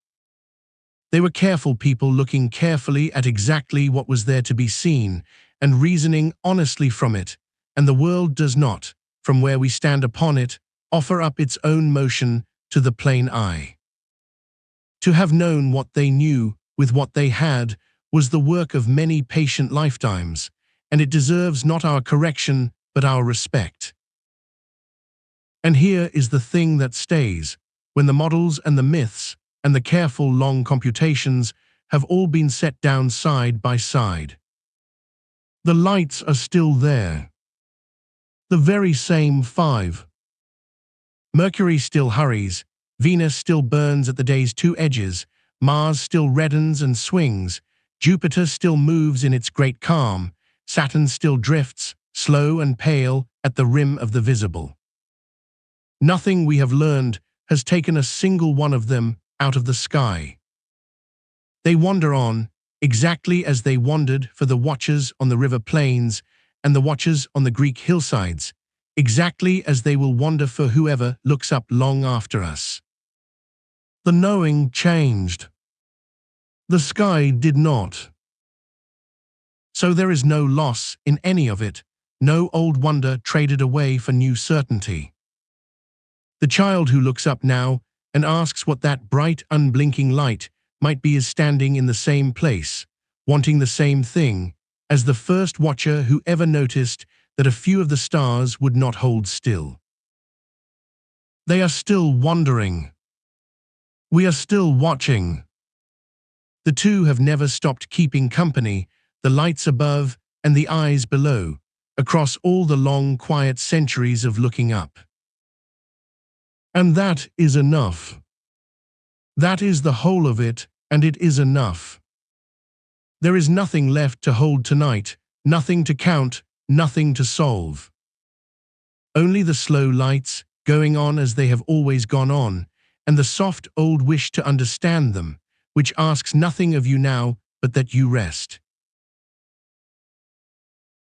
They were careful people looking carefully at exactly what was there to be seen and reasoning honestly from it, and the world does not, from where we stand upon it, offer up its own motion to the plain eye. To have known what they knew with what they had was the work of many patient lifetimes, and it deserves not our correction but our respect. And here is the thing that stays, when the models and the myths and the careful long computations have all been set down side by side. The lights are still there. The very same 5. Mercury still hurries, Venus still burns at the day's 2 edges, Mars still reddens and swings, Jupiter still moves in its great calm, Saturn still drifts, slow and pale, at the rim of the visible. Nothing we have learned has taken a single one of them out of the sky. They wander on, exactly as they wandered for the watchers on the river plains and the watchers on the Greek hillsides, exactly as they will wander for whoever looks up long after us. The knowing changed. The sky did not. So there is no loss in any of it, no old wonder traded away for new certainty. The child who looks up now and asks what that bright, unblinking light might be is standing in the same place, wanting the same thing, as the first watcher who ever noticed that a few of the stars would not hold still. They are still wandering. We are still watching. The two have never stopped keeping company, the lights above and the eyes below, across all the long, quiet centuries of looking up. And that is enough. That is the whole of it, and it is enough. There is nothing left to hold tonight, nothing to count, nothing to solve. Only the slow lights, going on as they have always gone on, and the soft old wish to understand them, which asks nothing of you now but that you rest.